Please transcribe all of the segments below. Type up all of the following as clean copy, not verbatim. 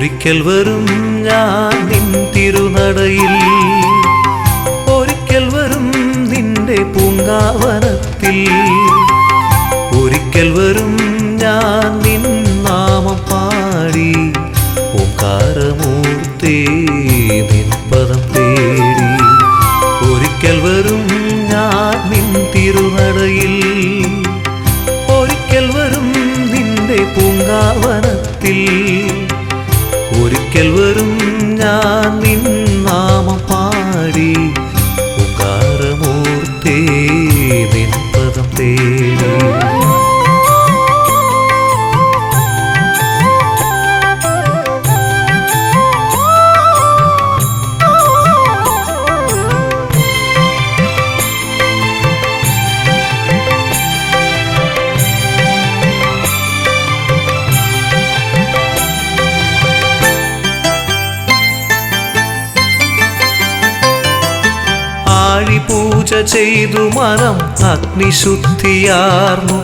ഒരിക്കൽ വരും ഞാൻ നിൻ തിരുനടയിൽ, ഒരിക്കൽ വരും നിന്റെ പൂങ്കാവനത്തിൽ, ഒരിക്കൽ വരും ഞാൻ നിൻ നാമം പാടി ഓംകാരമൂർത്തേ നിൻ പദം തേടി. ഒരിക്കൽ വരും ഞാൻ നിൻ തിരുനടയിൽ, ഒരിക്കൽ വരും നിന്റെ പൂങ്കാവനത്തിൽ, ഒരിക്കൽ വരും ഞാൻ നിൻ നാമം പാടി ഓംകാരമൂർത്തേ നിൻ പദം തേടി. പൂജ ചെയ്തു മനം അഗ്നിശുദ്ധിയാർന്നു,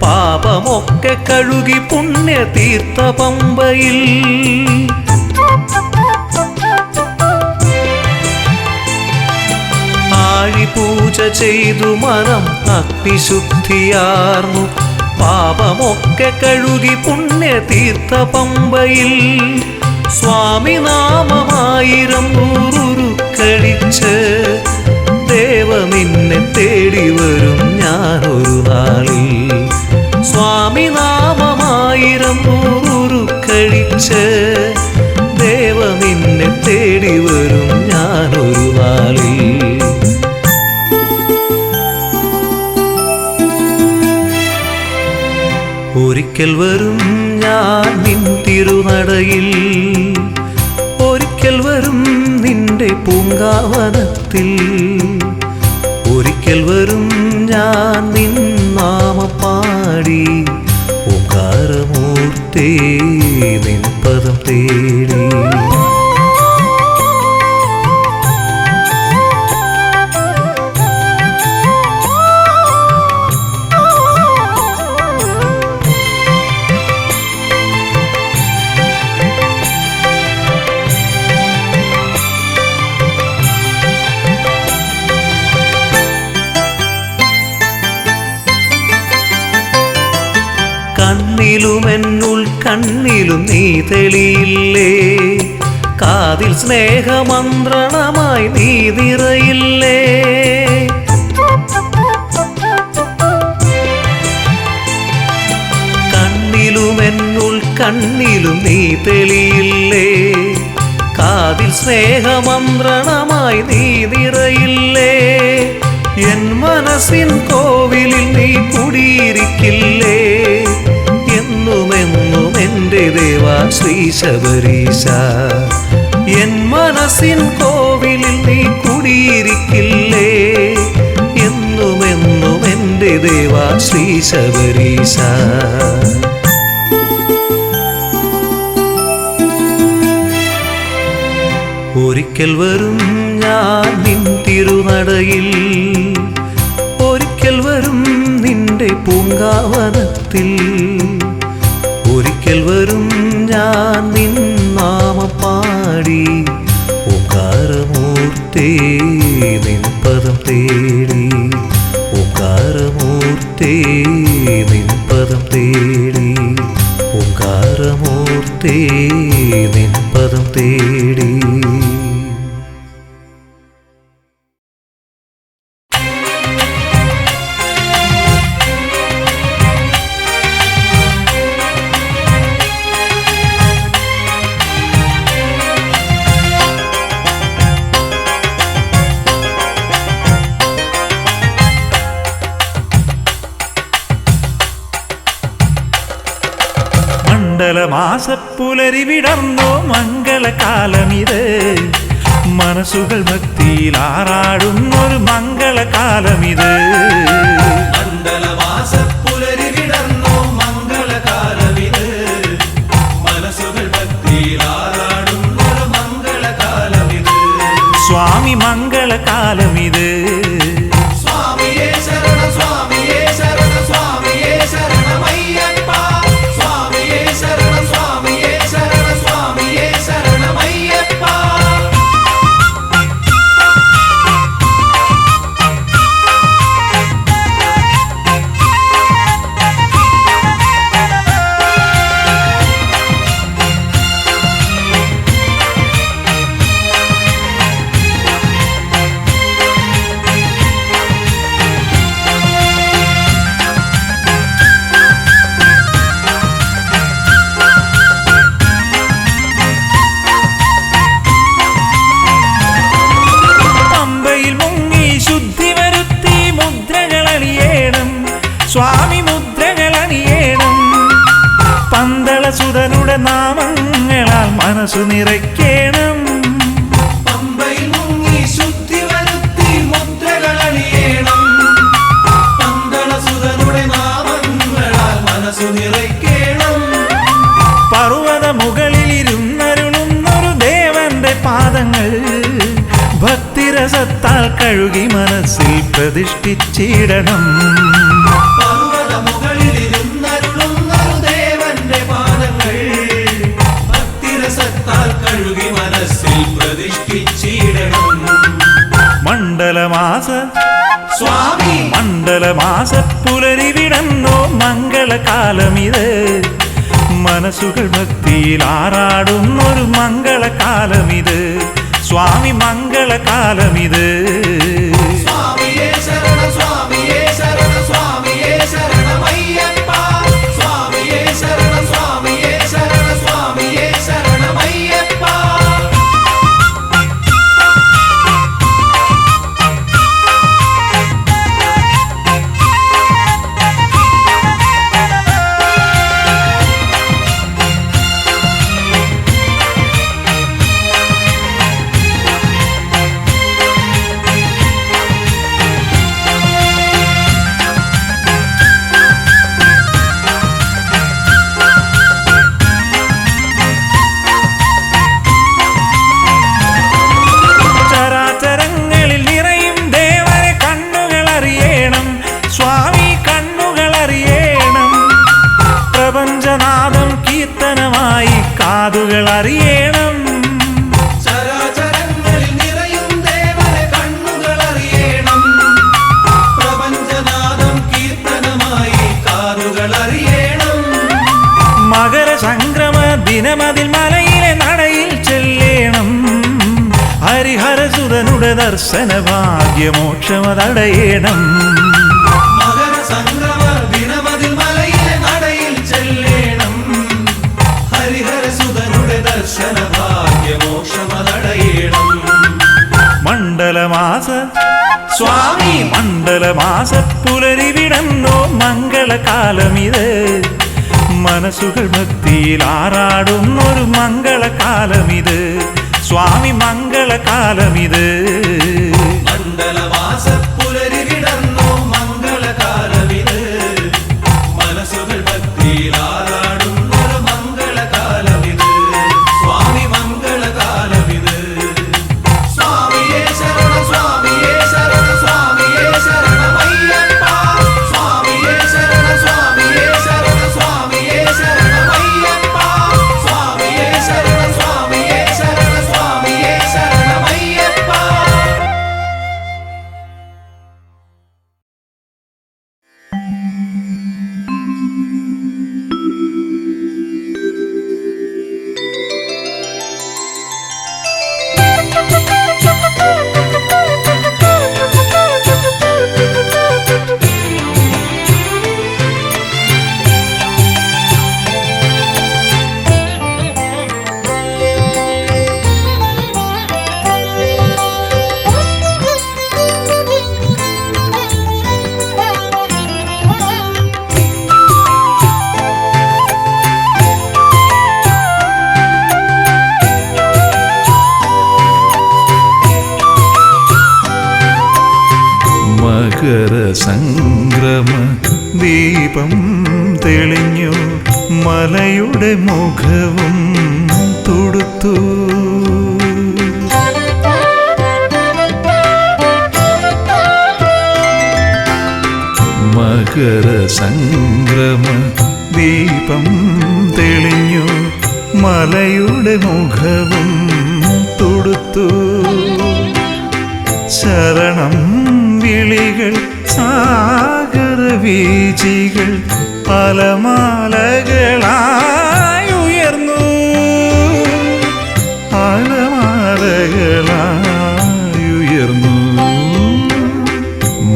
പാപമൊക്കെ കഴുകി പുണ്യതീർത്ഥ പമ്പയിൽ. ആഴിപൂജ ചെയ്തു മനം അഗ്നിശുദ്ധിയാർന്നു, പാപമൊക്കെ കഴുകി പുണ്യതീർത്ഥ പമ്പയിൽ. സ്വാമി നാമമായിരം നൂറുരുക്കടിച്ച് ദേവനിന്നെ തേടി വരും ഞാനൊരു നാളിൽ. സ്വാമി നാമമായിരം നൂറുരുക്കടിച്ച് ദേവനിന്നെ തേടി വരും ഞാനൊരു നാളിൽ. ഒരിക്കൽ വരും ഞാൻ നിൻ തിരുനടയിൽ, ഒരിക്കൽ വരും നിന്റെ പൂങ്കാവനത്തിൽ, ഒരിക്കൽ വരും ഞാൻ നിൻ നാമം പാടി ഓംകാരമൂർത്തേ നിൻ പദം തേടി. കണ്ണിലും എന്നുൾ കണ്ണിലും നീ തെളിയില്ലേ, കാതിൽ സ്നേഹമന്ത്രണമായി നീ നിറയില്ലേ. കണ്ണിലും എന്നുൾ കണ്ണിലും നീ തെളിയില്ലേ, കാതിൽ സ്നേഹമന്ത്രണമായി നീ നിറയില്ലേ. എൻ മനസ്സിൻ കോവിലിൽ നീ കുടിയിരിക്കില്ലേ, എന്നുമെന്നും എൻ്റെ ദേവാ ശ്രീ ശബരീശ. എൻ മനസ്സിൻ കോവിലിൽ നീ കുടിയിരിക്കില്ലേ, എന്നുമെന്നും എൻ്റെ ദേവാ ശ്രീ ശബരീശ. ഒരിക്കൽ വരും ഞാൻ നിൻ തിരുനടയിൽ, ഒരിക്കൽ വരും നിന്റെ പൂങ്കാവനത്തിൽ, ഒരിക്കൽ വരും ഞാൻ നിൻ നാമം പാടി ഓംകാരമൂർത്തേ നിൻ പദം തേടി. ഓംകാരമൂർത്തേ നിൻ പദം തേടി, ഓംകാരമൂർത്തേ നിൻ പദം തേടി. മണ്ഡലമാസപ്പുലരി വിടർന്നോ മംഗളകാലമിത്, മനസ്സുകൾ ഭക്തിയിൽ ആറാടുന്നൊരു മംഗളകാലമിത്. മണ്ഡലമാസപ്പുലരി വിടർന്നോ മംഗളകാലമിത്, മനസ്സുകൾ ഭക്തിയിൽ ആറാടുന്നൊരു മംഗളകാലമിത്. സ്വാമി മംഗളകാലമിത്. സ്വാമിയേ ശരണം സ്വാമിയേ ശരണം സ്വാമിയേ ശരണമയ്യപ്പ. സ്വാമിയേ ശരണം സ്വാമിയേ ശരണം സ്വാമിയേ സ്വാമി മുദ്രകൾ അണിയേണം പന്തളസുതനുടെ നാമങ്ങളാൽ മനസ്സു നിറയ്ക്കേണം പമ്പയിൽ മുങ്ങി ശുദ്ധി വരുത്തി മുദ്രകൾ അണിയേണം പന്തളസുതനുടെ നാമങ്ങളാൽ മനസ്സു നിറയ്ക്കേണം പർവ്വത മുകളിലിരുന്നരുളുന്നൊരു ദേവന്റെ പാദങ്ങൾ ഭക്തിരസത്താൽ കഴുകി മനസ്സിൽ പ്രതിഷ്ഠിച്ചിടണം പർവ്വത മുകളിലിരുന്നരുളുന്നൊരു ദേവന്റെ പാദങ്ങൾ ഭക്തിരസത്താൽ കഴുകി മനസ്സിൽ പ്രതിഷ്ഠിച്ചിടണം മണ്ഡലമാസ സ്വാമി മണ്ഡലമാസ പുലരി വിടന്നോ മംഗളകാലമിത് മനസ്സുകൾ ഭക്തിയിൽ ആറാടുന്നൊരു മംഗളകാലമിത് സ്വാമി മംഗളകാലമിത് സ്വാമിയേ ശരണം സ്വാമിയേ ശരണം സ്വാമിയേ ശരണമയ്യപ്പ സ്വാമിയേ ശരണം സ്വാമിയേ ശരണം സ്വാമിയേ ശരണമയ്യപ്പ ചരാചരങ്ങളിൽ നിറയും ദേവനെ കണ്ണുകൾ അറിയണം സ്വാമി കണ്ണുകൾ അറിയണം പ്രപഞ്ചനാദം കീർത്തനമായി കാതുകൾ അറിയണം ചരാചരങ്ങളിൽ നിറയും ദേവനെ കണ്ണുകൾ അറിയണം പ്രപഞ്ചനാദം കീർത്തനമായി കാതുകൾ അറിയണം മകരസംക്രമ ദിനമതിൽ മലയിലെ നടയിൽ ചെല്ലേണം ഹരിഹരസുതനുടെ ദർശന ഭാഗ്യമോക്ഷമതടയേണം മകരസംക്രമ ദിനമതിൽ മലയിലെ നടയിൽ ചെല്ലേണം ഹരിഹരസുതനുടെ ദർശന ഭാഗ്യമോക്ഷമതടയേണം മണ്ഡലമാസ സ്വാമി മണ്ഡലമാസ പുലരി വിടന്നോ മംഗളകാലമിത് മനസ്സുകൾ ഭക്തിയിൽ ആറാടുന്നൊരു മംഗളകാലമിത് സ്വാമി മംഗളകാലമിത് മണ്ഡലമാസ പുലരി വിടർന്നു മംഗളകാലമിത് മനസ്സുകൾ ഭക്തിയിൽ ആറാടുന്നൊരു മംഗളകാലമിത് സ്വാമി മംഗളകാലമിത് സ്വാമിയേ ശരണം സ്വാമിയേ ശരണം സ്വാമിയേ ശരണമയ്യപ്പ സ്വാമിയേ ശരണം സ്വാമിയേ ശരണം സ്വാമിയേ ശരണമയ്യപ്പ സ്വാമിയേ ശരണം സ്വാമിയേ ശരണം സ്വാമിയേ ശരണമയ്യപ്പ മകരസംക്രമ ദീപം തെളിഞ്ഞു മലയുടെ മുഖവും തുടുത്തു മകരസംക്രമ ദീപം തെളിഞ്ഞു മലയുടെ മുഖവും തുടുത്തു ശരണം വിളികൾ സാഗരവീചികൾ അലമാലകളായുയർന്നു അലമാലകളായുയർന്നു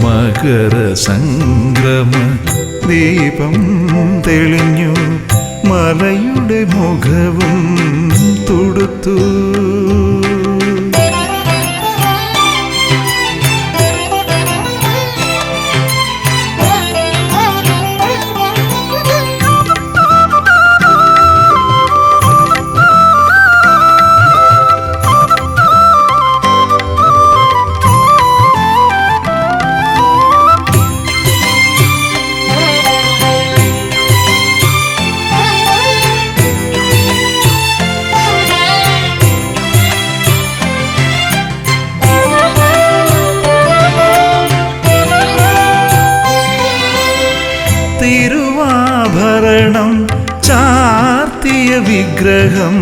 മകരസംക്രമ ദീപം തെളിഞ്ഞു മലയുടെ മുഖവും തുടുത്തു തിരുവാഭരണം ചാർത്തിയ വിഗ്രഹം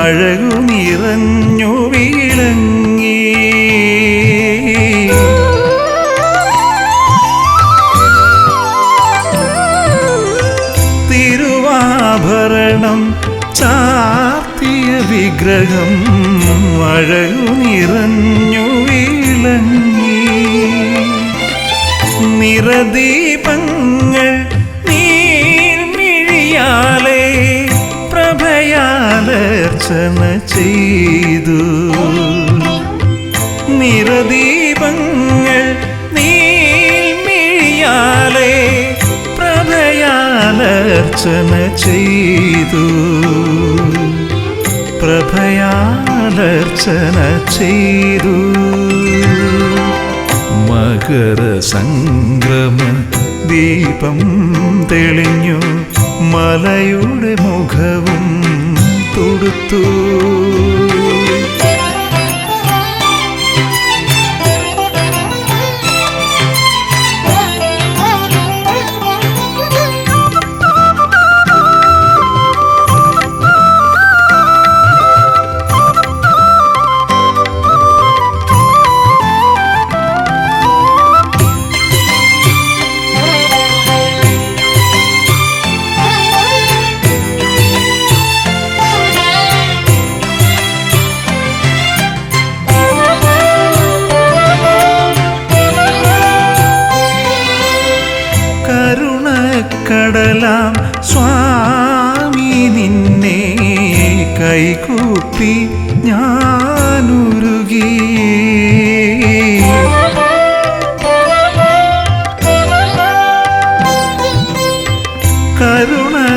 അഴകു നിറഞ്ഞു വിളങ്ങി. തിരുവാഭരണം ചാർത്തിയ വിഗ്രഹം അഴകു നിറഞ്ഞു വിളങ്ങി. നിറദീപങ്ങൾ നീർമിഴിയാലെ പ്രഭയാലർച്ചന ചെയ്തു. നിറദീപങ്ങൾ നീർമിഴിയാലെ പ്രഭയാലർച്ചന ചെയ്തു. പ്രഭയാലർച്ചന ചെയ്തു. മകര സംക്രമ ദീപം തെളിഞ്ഞു മലയുടെ മുഖവും തുടുത്തു. കടലാം സ്വാമി നിന്നെ കൈകൂപ്പി ഞാനുരുകി.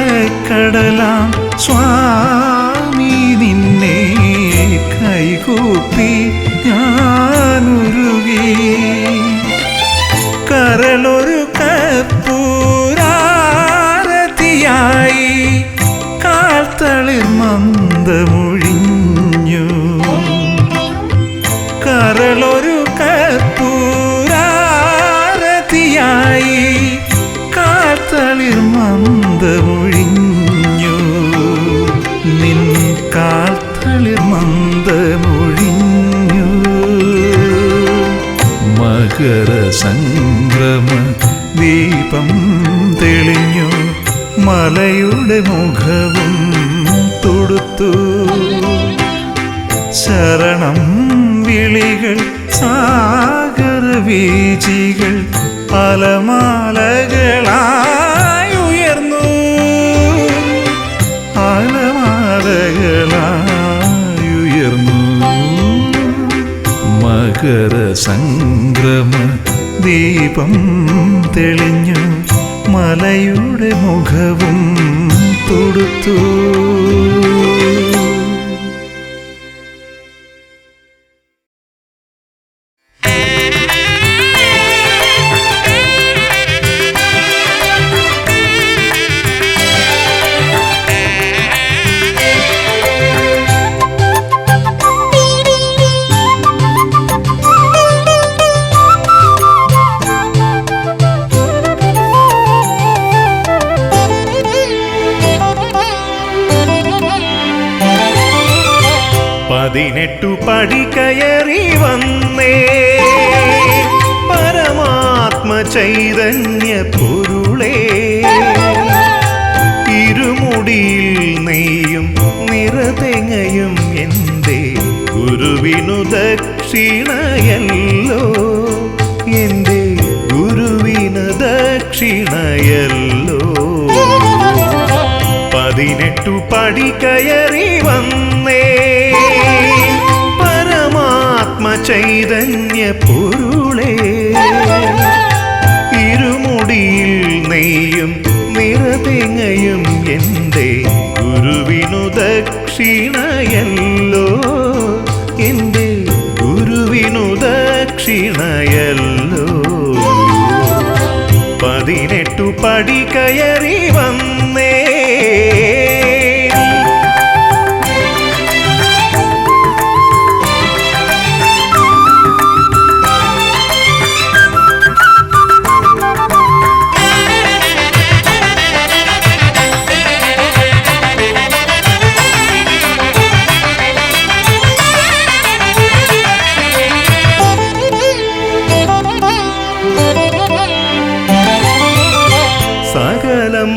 കരുണക്കടലാം സ്വാമി നിന്നെ കൈകൂപ്പി ഞാനുരുകി. കരളൊരു കർപ്പൂരാരതിയായി കാൽത്തളിർ മന്ദമൊഴിഞ്ഞു. കരളൊരു കർപ്പൂരാരതിയായി കാൽത്തളിർ മന്ദമൊഴിഞ്ഞു. നിൻ കാൽത്തളിർ മന്ദമൊഴിഞ്ഞു. മകര സംക്രമ ദീപം തെളിഞ്ഞു മലയുടെ മുഖവും തുടുത്തു. ശരണം വിളികൾ സാഗരവീചികൾ അലമാലകളായി ഉയർന്നു. അലമാലകളായി ഉയർന്നു. മകര സംക്രമ ദീപം തെളിഞ്ഞു മലയുടെ മുഖവും തുടുത്തു. പതിനെട്ടു പടി കയറി വന്നേ പരമാത്മ ചൈതന്യ പൊരുളേ. ഇരുമുടിയിൽ നെയ്യും നിറതെങ്ങയും എൻ്റെ ഗുരുവിനു ദക്ഷിണയല്ലോ. എൻ്റെ ഗുരുവിന് ദക്ഷിണയല്ലോ. 18 പടി കയറി വന്നേ പരമാത്മ ചൈതന്യ പൊരുളേ. ഇരുമുടിയിൽ നെയ്യും നിറതെങ്ങയും എൻ്റെ ഗുരുവിനു ദക്ഷിണയല്ലോ. എൻ്റെ ഗുരുവിനു ദക്ഷിണയല്ലോ. 18 പടി കയറി വന്നേ.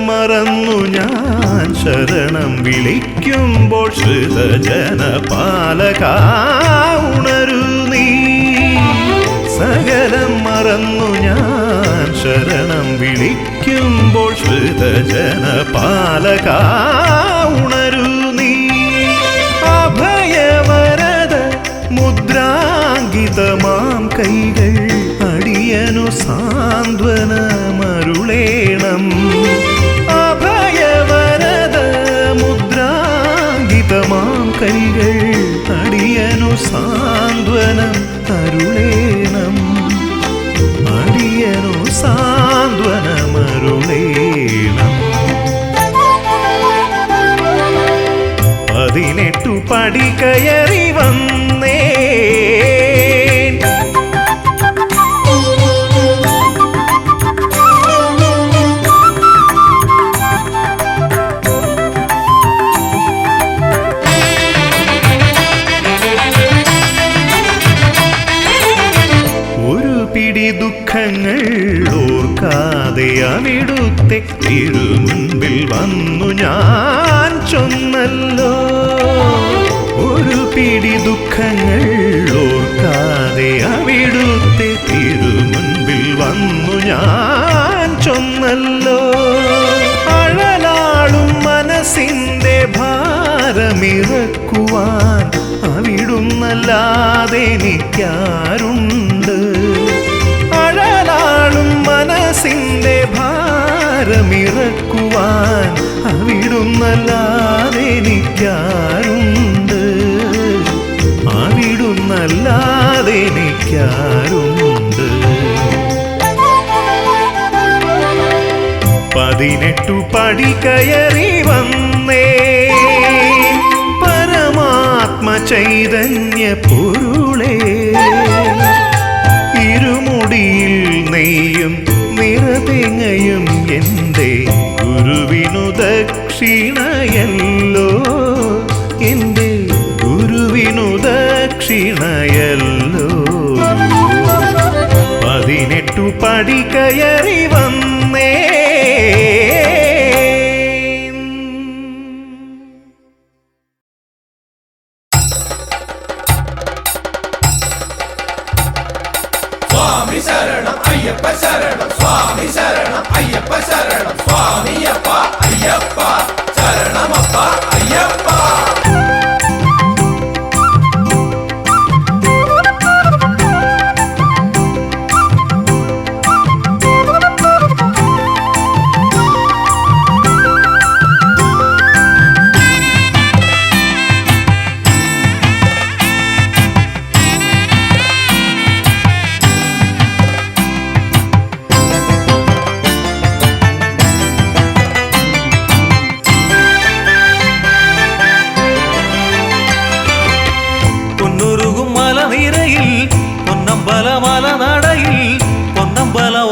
മറന്നു ഞാൻ ശരണം വിളിക്കുമ്പോൾ ശ്രുതജന പാലക ഉണരു നീ. സകലം മറന്നു ഞാൻ ശരണം വിളിക്കുമ്പോൾ ശ്രുതജന പാലക ഉണരു നീ. അഭയവരദ മുദ്രാങ്കിതമാം കൈകൾ അടിയനു സാന്ത്വനമരുളേണം. അഭയവരദ മുദ്രാങ്കിതമാം കൈകൾ അടിയനു സാന്ത്വനം അരുളേണം. അടിയനു സാന്ത്വനമരുളേണം. 18 പടി കയറി വന്നേ. ഒരു പിടി ദുഃഖങ്ങൾ ഓർക്കാതെ അവിടുത്തെ തിരുമുൻപിൽ വന്നു ഞാൻ ചൊന്നല്ലോ. ഒരു പിടി ദുഃഖങ്ങൾ ഓർക്കാതെ അവിടുത്തെ തിരുമുൻപിൽ വന്നു ഞാൻ ചൊന്നല്ലോ. അഴലാളും മനസ്സിൻ്റെ ഭാരമിറക്കുവാൻ അവിടുന്നല്ലാതെ എനിക്കാരുണ്ട്. അഴലാളും മനസ്സിൻ്റെ ഭാരമിറക്കുവാൻ അവിടുന്നല്ലാതെ എനിക്കാരുണ്ട്. അവിടുന്നല്ലാതെ എനിക്കാരുണ്ട്. 18 പടി കയറി വന്നേ. പരമാത്മ ചൈതന്യ പൊരുളേ, ഇരുമുടിയിൽ നെയ്യും നിറതെങ്ങയും എൻ്റെ ഗുരുവിനു ദക്ഷിണയല്ലോ. എൻ്റെ ഗുരുവിനു ദക്ഷിണയല്ലോ. 18 പടി കയറി വന്നേ. സ്വാമി ശരണം അയ്യപ്പ ശരണം. സ്വാമി ശരണം അയ്യപ്പ ശരണം. സ്വാമിയപ്പ അയ്യപ്പ ശരണമപ്പ അയ്യപ്പ.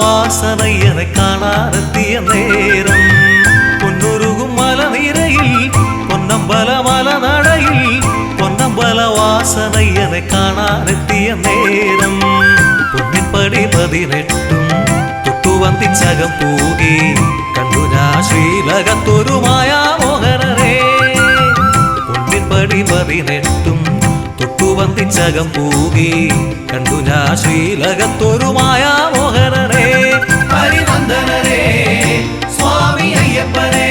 വാസനയ്യനെ കാണാനെത്തിയ നേരം. പൊന്നുരുകും മലനിരയിൽ പൊന്നമ്പല മലനടയിൽ പൊന്നമ്പല വാസനയ്യനെ കാണാനെത്തിയ നേരം. പൊന്നിപ്പടി 18 തൊട്ടുവന്തിച്ചകം പൂകി കണ്ടു ഞാൻ ശ്രീലകത്തൊരു മായാമോഹനരെ. പൊന്നിപ്പടി 18 തൊട്ടുവന്തിച്ചകം പൂകി കണ്ടു ഞാൻ ശ്രീലകത്തൊരു മായാമോഹനരെ. ഹരിനന്ദനരേ സ്വാമി അയ്യപ്പനേ.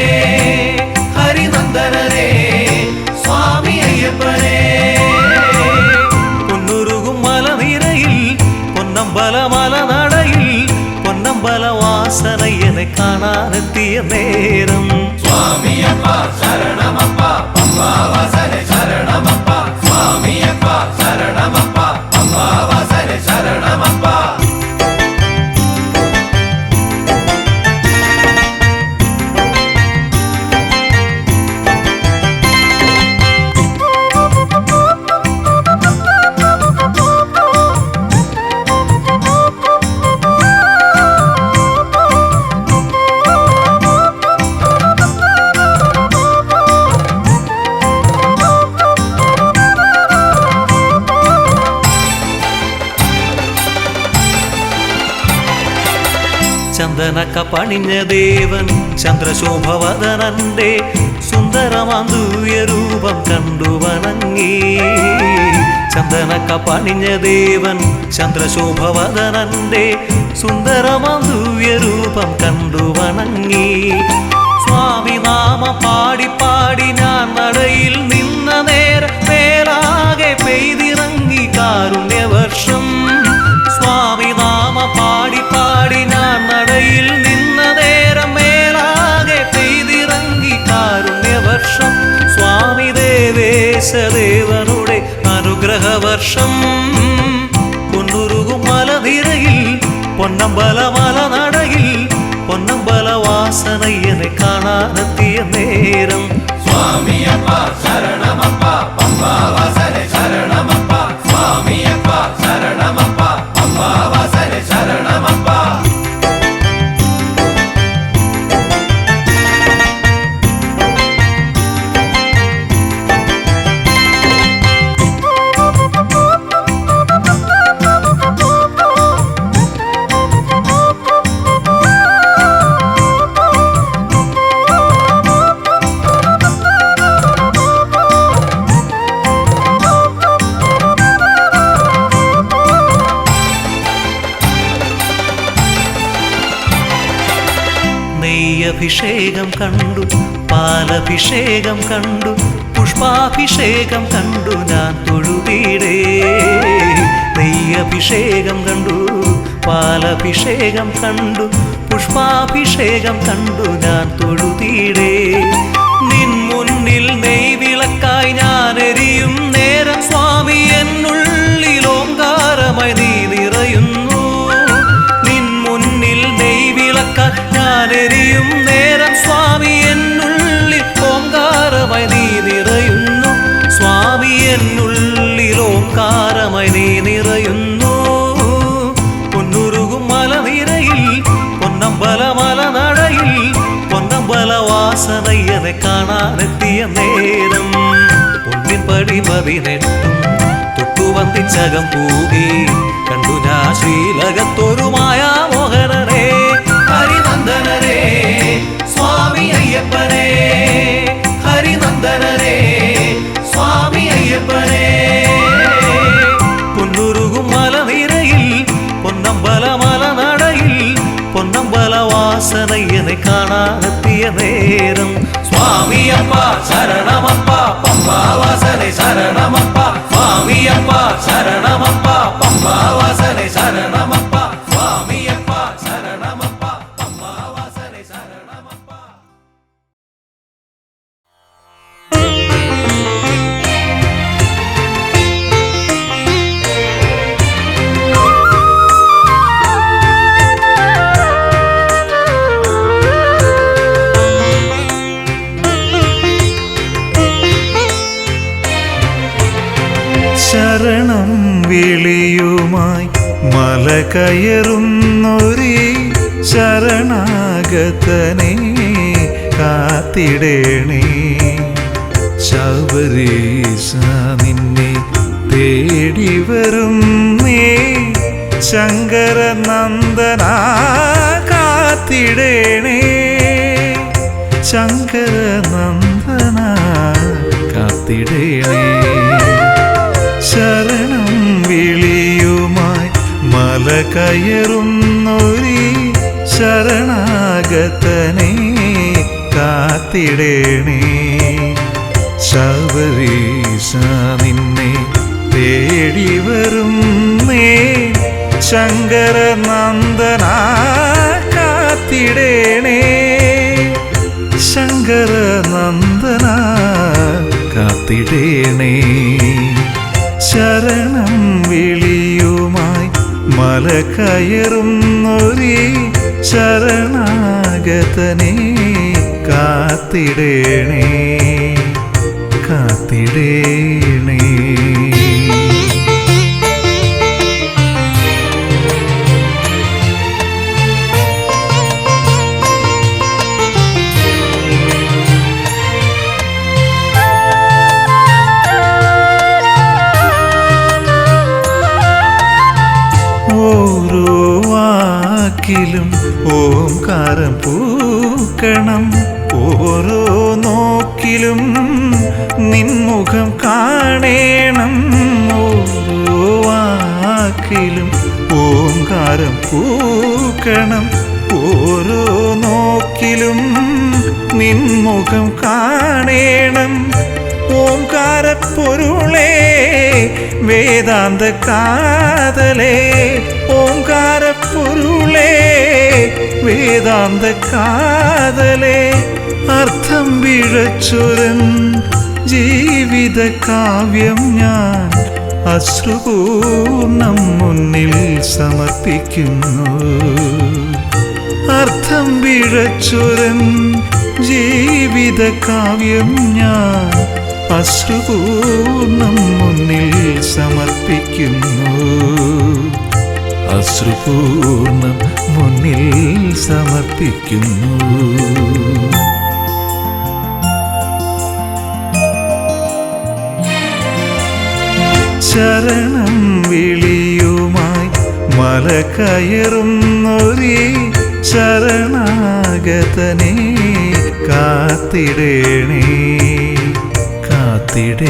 ഹരിനന്ദനരേ സ്വാമി അയ്യപ്പനേ. പൊന്നുരുകും മലനിരയിൽ പൊന്നമ്പല മലനടയിൽ പൊന്നമ്പല വാസനയ്യനെ കാണാനെത്തിയ നേരം. സ്വാമിയപ്പ ശരണമപ്പ പമ്പാവാസന ശരണമപ്പ. സ്വാമിയപ്പ ശരണമപ്പ പമ്പാവാസന ശരണമപ്പ. ചന്ദനക്ക പണിഞ്ഞ ദേവൻ ചന്ദ്രശോഭവദനന്റെ സുന്ദരമാന്തൂയ രൂപം കണ്ടു വണങ്ങി. ചന്ദനക്ക പണിഞ്ഞ ദേവൻ ചന്ദ്രശോഭവദനന്റെ സുന്ദരമാന്തൂയ രൂപം കണ്ടു വണങ്ങി. സ്വാമി നാമ പാടി പാടി ഞാൻ നടയിൽ നിന്ന നേരം മേലാകെ പെയ്തിറങ്ങി കാരുണ്യവർഷം. സ്വാമി നാമ പാടി പാടി ഞാൻ നടയിൽ നിന്ന നേരം മേലാകെ പെയ്തിറങ്ങി കാരുണ്യവർഷം. സ്വാമി ദേവേശദേവനുടെ അനുഗ്രഹവർഷം. പൊന്നുരുകും മലനിരയിൽ പൊന്നമ്പല മലനടയിൽ പൊന്നമ്പല വാസനയ്യനെ കാണാനെത്തിയ നേരം സ്വാമിയപ്പ ശരണമപ്പ പമ്പാവാസനെ ശരണമപ്പ. സ്വാമിയപ്പ ശരണമപ്പ പമ്പാവാസനെ ശരണമപ്പ. നെയ്യഭിഷേകം കണ്ടു, പാലഭിഷേകം കണ്ടു, പുഷ്പാഭിഷേകം കണ്ടു ഞാൻ തൊഴുതിടേ. നെയ്യഭിഷേകം കണ്ടു, പാലഭിഷേകം കണ്ടു, പുഷ്പാഭിഷേകം കണ്ടു ഞാൻ തൊഴുതിടേ. നിൻ മുന്നിൽ നെയ്വിളക്കായി ഞാൻ എരിയും നേരം സ്വാമി എന്നുള്ളിൽ ഓങ്കാരമായി നീ നിറയുന്നു. നിൻ മുന്നിൽ നെയ്വിളക്കായി ഞാൻ എരിയും നേരം സ്വാമി എന്നുള്ളിൽ ഓങ്കാരമായി നീ നിറയുന്നു. സ്വാമി എന്നുള്ളിൽ ഓങ്കാരമായി നീ നിറയുന്നു. പൊന്നുരുകും മലനിരയിൽ പൊന്നമ്പല മലനടയിൽ പൊന്നമ്പല വാസനയ്യനെ കാണാനെത്തിയ നേരം പൊന്നിൻ പടി 18 തൊട്ടുവന്തിച്ചകം പൂകി കണ്ടു ഞാൻ ശ്രീലകത്തൊരു മായാമോഹനനെ ഹരിനന്ദനരേ സ്വാമി അയ്യപ്പനേ. ഹരിനന്ദനരേ സ്വാമി അയ്യപ്പനേ. പൊന്നുരുകും മലനിരയിൽ പൊന്നമ്പല മലനടയിൽ പൊന്നമ്പല വാസനയ്യനെ കാണാനെത്തിയ നേരം സ്വാമിയപ്പ ശരണമപ്പ പമ്പാവാസനെ ശരണമപ്പ. സ്വാമിയപ്പ ശരണമപ്പ പമ്പാവാസനെ ശരണമപ്പ. സ്വാമിയപ്പ ശരണമപ്പ പമ്പാവാസനെ ശരണമപ്പ. ശരണം വിളിയുമായി മല കയറുന്നൊരീ ശരണാഗതനെ കാത്തിടേണേ. ശബരീശ നിന്നെ തേടി വരുന്നേ ശങ്കരനന്ദന കാത്തിടേണേ. ശങ്കരനന്ദന കാത്തിടേണേ. ശരണം വിളിയുമായി മല കയറുന്നൊരീ ശരണാഗതനെ കാത്തിടേണേ. ശബരീശ നിന്നെ തേടി വരുന്നേ ശങ്കരനന്ദന കാത്തിടേണേ. ശങ്കരനന്ദന കാത്തിടേണേ. ശരണം വിളിയുമായി മല കയറുന്നൊരീ ശരണാഗതനെ കാത്തിടേണേ. കാത്തിടേണേ. ഓരോ വാക്കിലും ഓംകാരം പൂക്കണം ഓരോ നോക്കിലും നിൻമുഖം കാണേണം ഓരോ വാക്കിലും ഓംകാരം പൂക്കണം ഓരോ നോക്കിലും നിൻമുഖം കാണേണം ഓംകാരപ്പൊരുളേ വേദാന്ത കാതലേ ഓംകാരപ്പൊരുളേ വേദാന്ത കാതലേ അർത്ഥം പിഴച്ചൊരൻ ജീവിത കാവ്യം ഞാൻ അശ്രുപൂർണം മുന്നിൽ സമർപ്പിക്കുന്നു അർത്ഥം പിഴച്ചൊരൻ ജീവിത കാവ്യം ഞാൻ അശ്രുപൂർണം മുന്നിൽ സമർപ്പിക്കുന്നു അശ്രുപൂർണം മുന്നിൽ സമർപ്പിക്കുന്നു ശരണം വിളിയുമായി മല കയറുന്നൊരീ ശരണാഗതനെ കാത്തിടേണേ കാത്തിടേണേ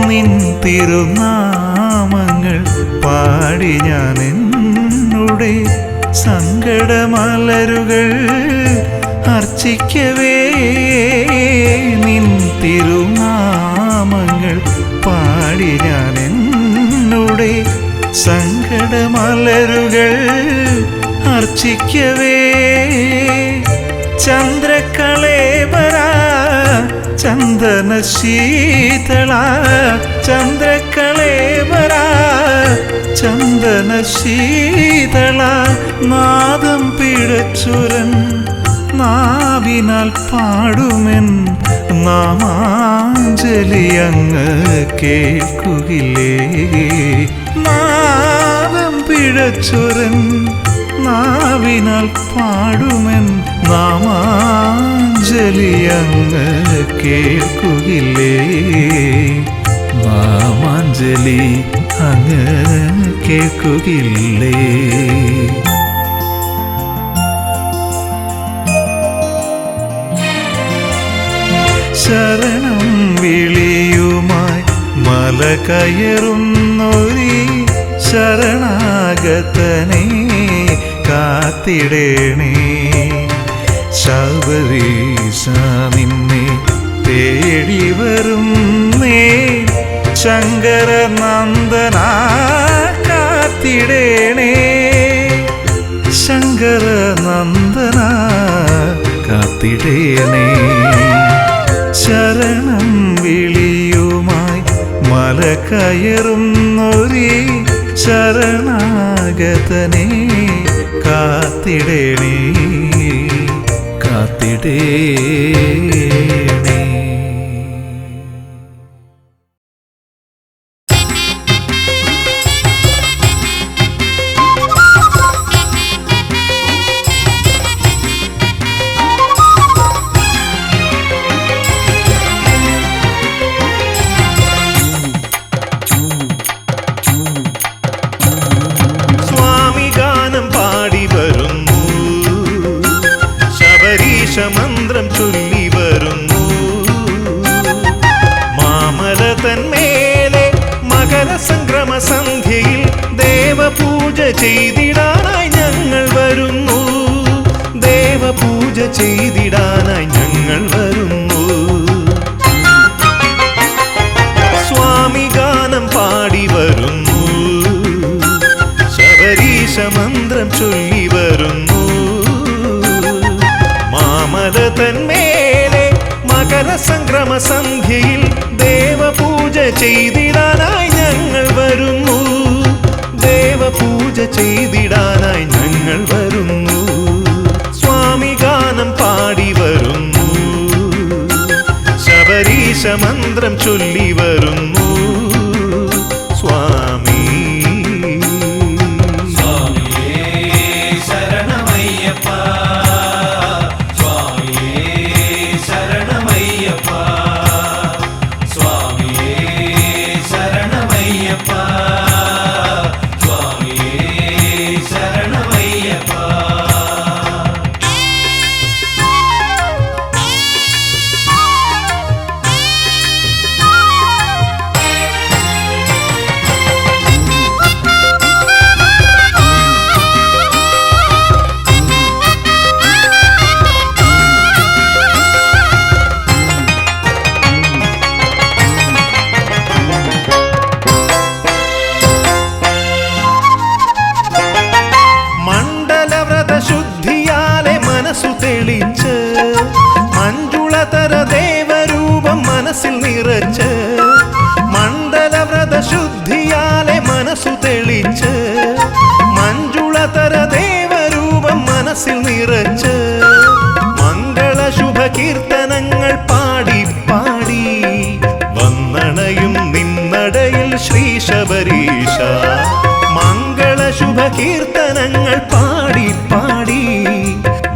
നിൻ തിരുനാമങ്ങൾ പാടി ഞാൻ എന്നുടെ സങ്കടമലരുകൾ അർച്ചിക്കവേ നിൻ തിരുനാമങ്ങൾ പാടി ഞാൻ എന്നുടെ സങ്കടമലരുകൾ അർച്ചിക്കവേ ചന്ദ്രകളേബര ചന്ദന ശീതള ചന്ദ്രകളേബര ചന്ദന ശീതള നാദം പിഴച്ചുരൻ നാവിനാൽ പാടുമെൻ നാമാഞ്ജലി അങ്ങ് കേൾക്കുകില്ലേ നാദം പിഴച്ചുരൻ നാവിനാൽ പാടുമെൻ നാമാഞ്ജലി അങ്ങ് കേൾക്കുകില്ലേ നാമാഞ്ജലി അങ്ങ് കേൾക്കുകില്ലേ ശരണം വിളിയുമായി മല കയറുന്നൊരീ ശരണാഗതനെ കാത്തിടേണേ ശബരീശ നിന്നെ തേടി വരുന്നേ ശങ്കരനന്ദന കാത്തിടേണേ ശങ്കരനന്ദന കാത്തിടേണേ ശരണം വിളിയുമായി മല കയറുന്നൊരീ ശരണാഗതനെ കാത്തിടേണേ കാത്തിടേണേ മന്ത്രം ചൊല്ലി വരുന്നു മാമല തന്മേലെ മകരസംക്രമ സന്ധ്യയിൽ ദേവപൂജ ചെയ്തിടാനായി ഞങ്ങൾ വരുന്നു ദേവപൂജ ചെയ്തിടാനായി ഞങ്ങൾ വരുന്നു സ്വാമി ഗാനം പാടി വരുന്നു ശബരീശ മന്ത്രം ചൊല്ലി വരുന്നു മാമല തന്മേലെ മകരസംക്രമ സന്ധ്യയിൽ ദേവപൂജ ചെയ്തിടാനായി ഞങ്ങൾ വരുന്നു ദേവപൂജ ചെയ്തിടാനായി ഞങ്ങൾ വരുന്നു സ്വാമി ഗാനം പാടി വരുന്നു ശബരീശ മന്ത്രം ചൊല്ലി വരുന്നു സ്വാമി നിറച്ച് മണ്ഡലവ്രത ശുദ്ധിയാലെ മനസ്സു തെളിച്ച് മഞ്ജുളതര ദേവരൂപം മനസ്സിൽ നിറച്ച് മംഗള ശുഭ കീർത്തനങ്ങൾ പാടി പാടി വന്നണയും നിന്നടയിൽ ശ്രീ ശബരീശ. മംഗള ശുഭ കീർത്തനങ്ങൾ പാടി പാടി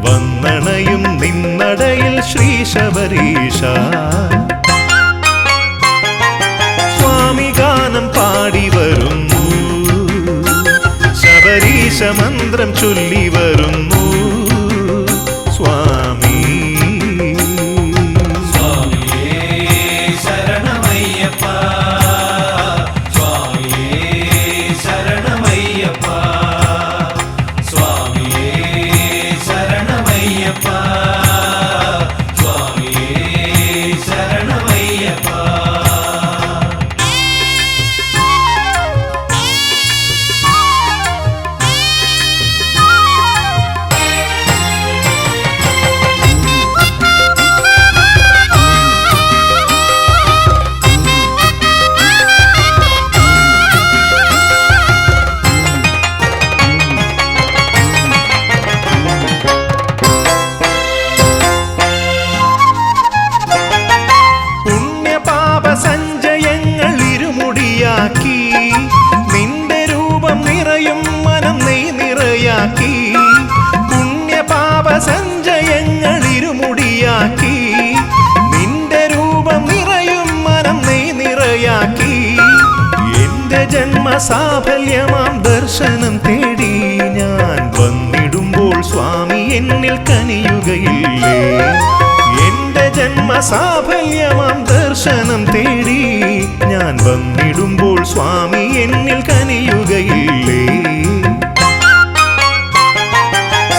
വന്നണയും നിന്നടയിൽ ശ്രീ ശബരീശ. സ്വാമി ഗാനം പാടി വരുന്നു, ശബരീശ മന്ത്രം ചൊല്ലി വരുന്നു. സ്വാമി നിന്റെ രൂപം നിറയും മനം നെയ് നിറയാക്കി. പുണ്യപാപ സഞ്ചയങ്ങൾ ഇരുമുടിയാക്കി നിന്റെ രൂപം നിറയും മനം നെയ് നിറയാക്കി. എന്റെ ജന്മസാഫല്യമാം ദർശനം തേടി ഞാൻ വന്നിടുമ്പോൾ സ്വാമി എന്നിൽ കനിയുകയില്ലേ? എന്റെ ജന്മസാഫല്യമാം ദർശനം തേടി ഞാൻ വന്നിടുമ്പോൾ സ്വാമി എന്നിൽ കനിയുകയില്ലേ?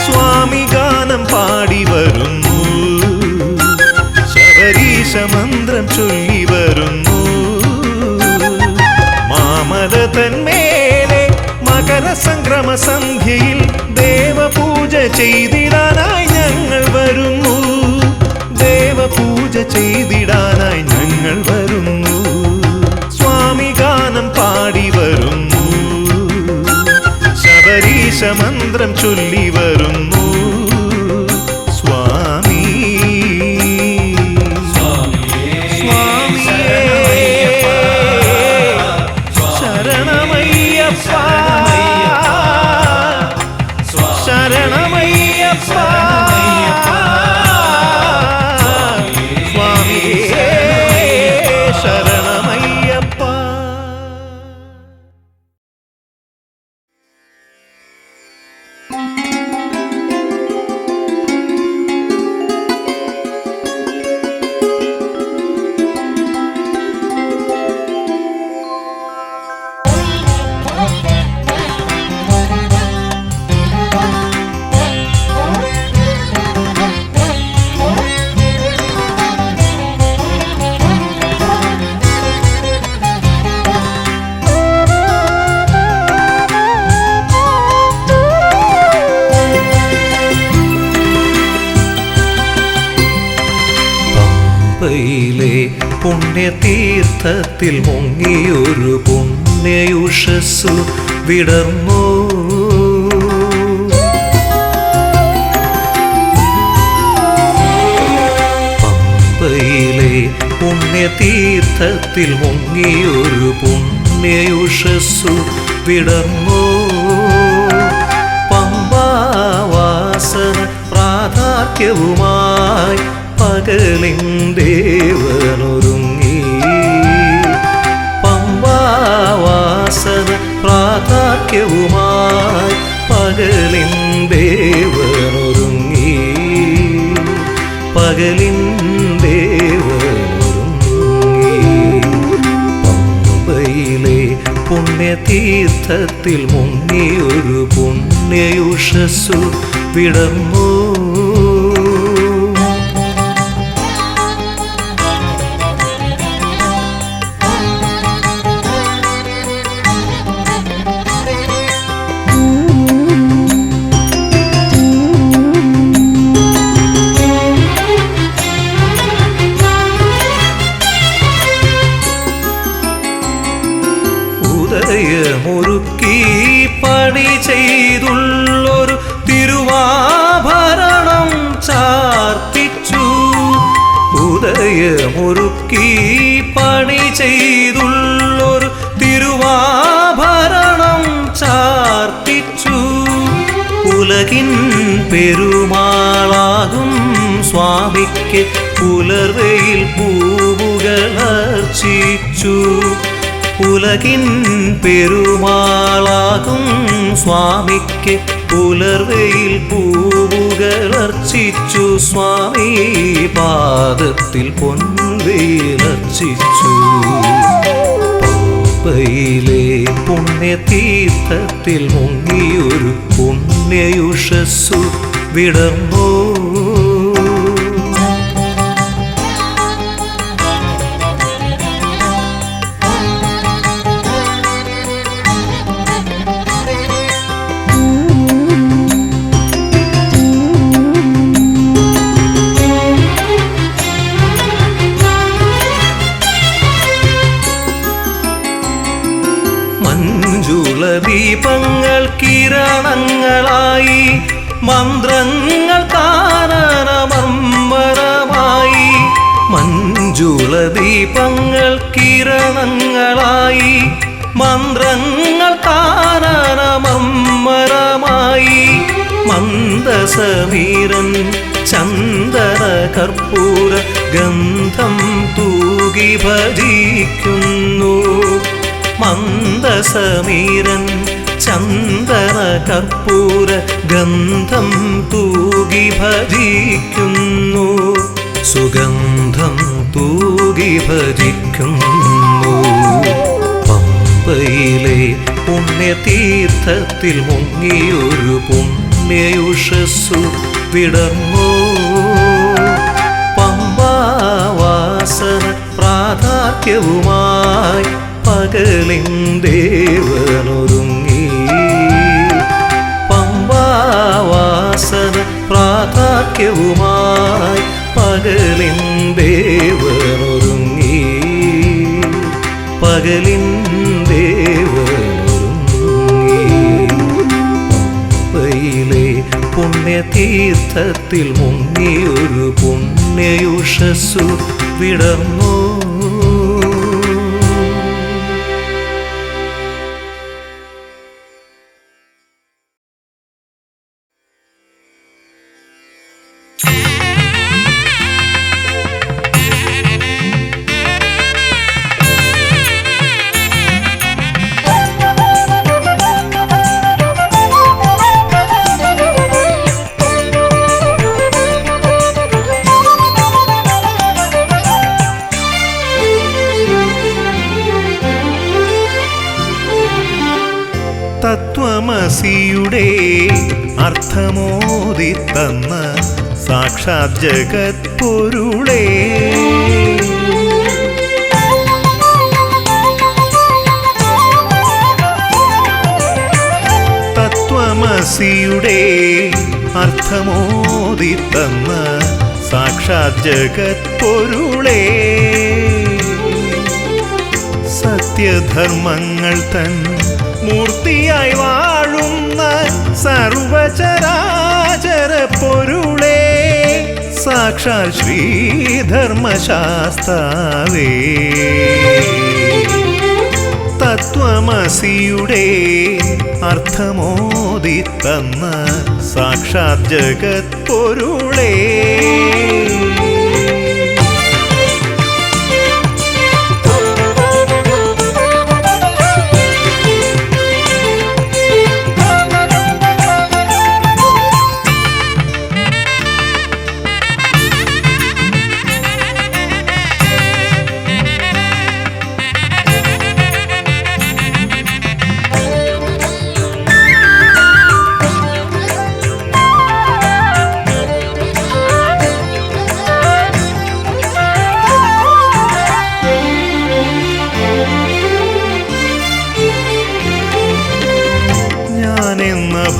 സ്വാമി ഗാനം പാടി വരുന്നു, ശബരീശ മന്ത്രം ചൊല്ലി വരുന്നു. മാമല തന്മേലെ മകരസംക്രമ സന്ധ്യയിൽ ദേവപൂജ ചെയ്തിടാനായി ഞങ്ങൾ വരുന്നു. ദേവപൂജ ചെയ്തിടാനായി ഞങ്ങൾ വരുന്നു. സ്വാമി ഗാനം പാടി വരുന്നു, ശബരീശ മന്ത്രം ചൊല്ലി വരുന്നു. സ്വാമി ശരണമയ്യപ്പ, ശരണമയ്യപ്പ, ശരണമയ്യപ്പ. പമ്പയിലെ പുണ്യതീർത്ഥത്തിൽ മുങ്ങിയൊരു പുണ്യയുഷസ്സു വിടർന്നു. പമ്പയിലെ പുണ്യതീർത്ഥത്തിൽ മുങ്ങിയൊരു പുണ്യയുഷസ്സു വിടർന്നു. പമ്പാവാസന പ്രാധാന്യവുമായി പകലിൻ ദേവനൊരുങ്ങി. പമ്പാവാസന പ്രാധാന്യവുമായി പകലിൻ ദേവനൊരുങ്ങി. പകലിൻ ദേവനൊരുങ്ങി. പമ്പയിലെ പുണ്യതീർത്ഥത്തിൽ മുങ്ങിയൊരു പുണ്യയുഷസ്സു വിടർന്നു. തോയമൊരുക്കി പണി ചെയ്തുള്ളൊരു തിരുവാഭരണം ചാർത്തിച്ചു. ഉലകിൻ പെരുമാളാകും സ്വാമിക്ക് പുലർവയിൽ പൂവുകളർച്ചിച്ചു. ഉലകിൻ പെരുമാളാകും സ്വാമിക്ക് പുലർവയിൽ പൂവുകളർച്ചിച്ചു. സ്വാമി പാദത്തിൽ പൊൻവെയിലർച്ചിച്ചു. പമ്പയിലെ പുണ്യതീർത്ഥത്തിൽ മുങ്ങിയൊരു പുണ്യയുഷസ്സു വിടർന്നു. ദീപങ്ങൾ കിരണങ്ങളായി മന്ത്രങ്ങൾ കാനനമർമ്മരമായി. മഞ്ജുള ദീപങ്ങൾ കിരണങ്ങളായി മന്ത്രങ്ങൾ കാനനമർമ്മരമായി. മന്ദസമീരൻ ചന്ദന കർപ്പൂര ഗന്ധം തൂകി ഭജിക്കുന്നു. മന്ദസമീരൻ ചന്ദന കർപ്പൂര ഗന്ധം തൂകി ഭജിക്കുന്നു. സുഗന്ധം തൂകി ഭജിക്കുന്നു. പമ്പയിലെ പുണ്യതീർത്ഥത്തിൽ മുങ്ങിയൊരു പുണ്യയുഷസ്സു വിടർന്നു. പമ്പാവാസന പ്രാധാത്യവുമായി പകലിൻ ദേവനൊരുങ്ങി. പമ്പാവാസന പ്രാധാത്യവുമായി പകലിൻ ദേവനൊരുങ്ങി. പകലിൻ ദേവനൊരുങ്ങി. പമ്പയിലെ പുണ്യതീർത്ഥത്തിൽ മുങ്ങിയൊരു പുണ്യയുഷസ്സു വിടർന്നു. തത്വമസിയുടെ അർത്ഥമോദി തന്ന സാക്ഷാത് ജഗത്പൊരുളേ, തത്വമസിയുടെ അർത്ഥമോദി തന്ന സാക്ഷാത് ജഗത്പൊരുളേ, സത്യധർമ്മങ്ങൾ തൻ മൂർത്തിയായി വാഴുന്ന സർവചരാചര പൊരുളേ, സാക്ഷാൽ ശ്രീധർമ്മശാസ്താവേ. തത്വമസിയുടെ അർത്ഥമോദി തന്ന സാക്ഷാത് ജഗത്പൊരുളേ,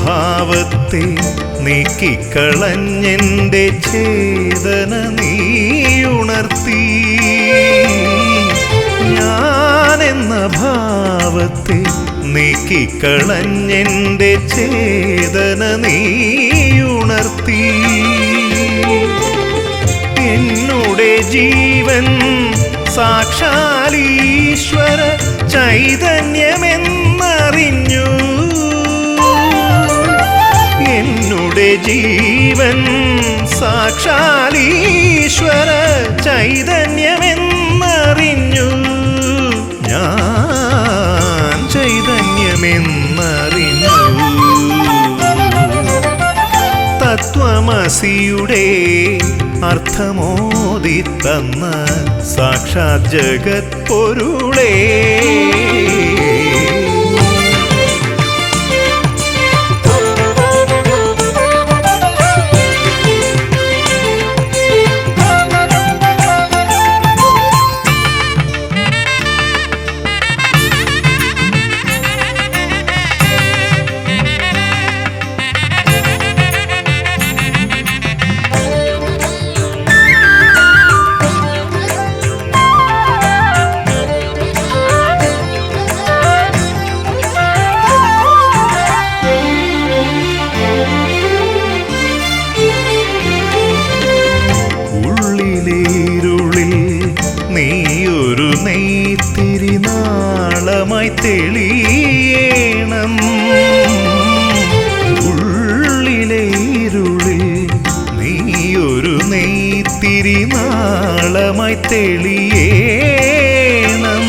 ഭാവത്തെ നീക്കിക്കളഞ്ഞെൻ്റെ ചേതന നീയുണർത്തി. ഞാനെന്ന ഭാവത്തെ നീക്കിക്കളഞ്ഞെൻ്റെ ചേതന നീയുണർത്തി. എന്നുടെ ജീവൻ സാക്ഷാലീശ്വര ചൈതന്യമെന്നറിഞ്ഞു. എന്നുടെ ജീവൻ സാക്ഷാലീശ്വര ചൈതന്യമെന്നറിഞ്ഞു. ഞാൻ ചൈതന്യമെന്നറിഞ്ഞു. തത്വമസിയുടെ അർത്ഥമോദിത്തന്ന സാക്ഷാത് ജഗത് പൊരുളേ. നീയൊരു നെയ്ത്തിരി നാളമായി തെളിയേണം. ഉള്ളിലെ ഇരുളിൽ നീയൊരു നെയ്ത്തിരി നാളമായി തെളിയേണം.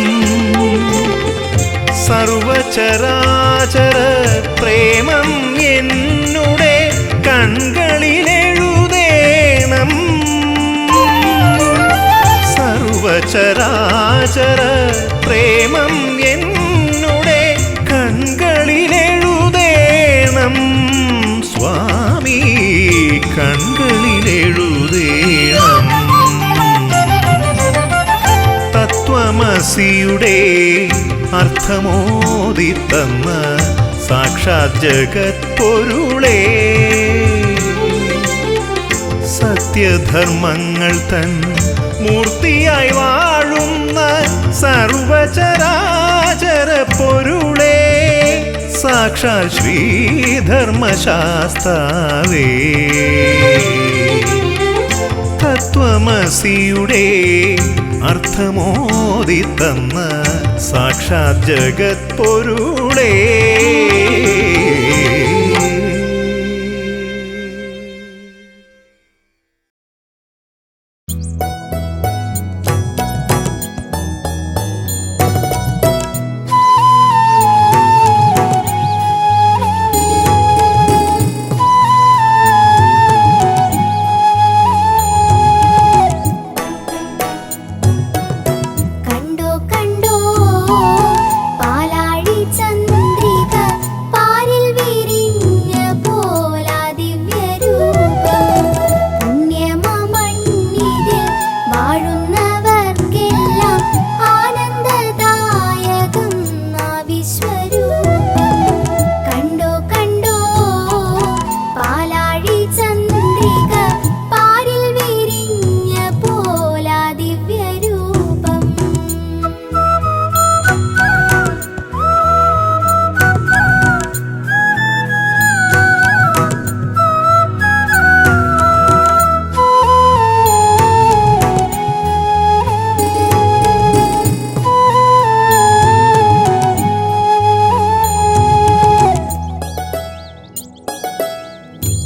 സർവചരാചര പ്രേമം എന്നുടെ കൺകളിലെഴുതേണം. സർവചരാചര പ്രേമം എന്നുടെ കൺകളിലെഴുതേണം. സ്വാമി കൺകളിലെഴുതേണം. തത്വമസിയുടെ അർത്ഥമോദിത്തന്ന സാക്ഷാത് ജഗത് പൊരുളേ. സത്യധർമ്മങ്ങൾ തൻ മൂർത്തിയായി വാഴുന്ന സർവചരാചര പൊരുളേ. സാക്ഷാൽ ശ്രീധർമ്മശാസ്താവേ. തത്വമസിയുടെ അർത്ഥമോദിത്തന്ന സാക്ഷാത് ജഗത് പൊരുളേ.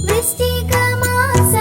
वृश्चिकमास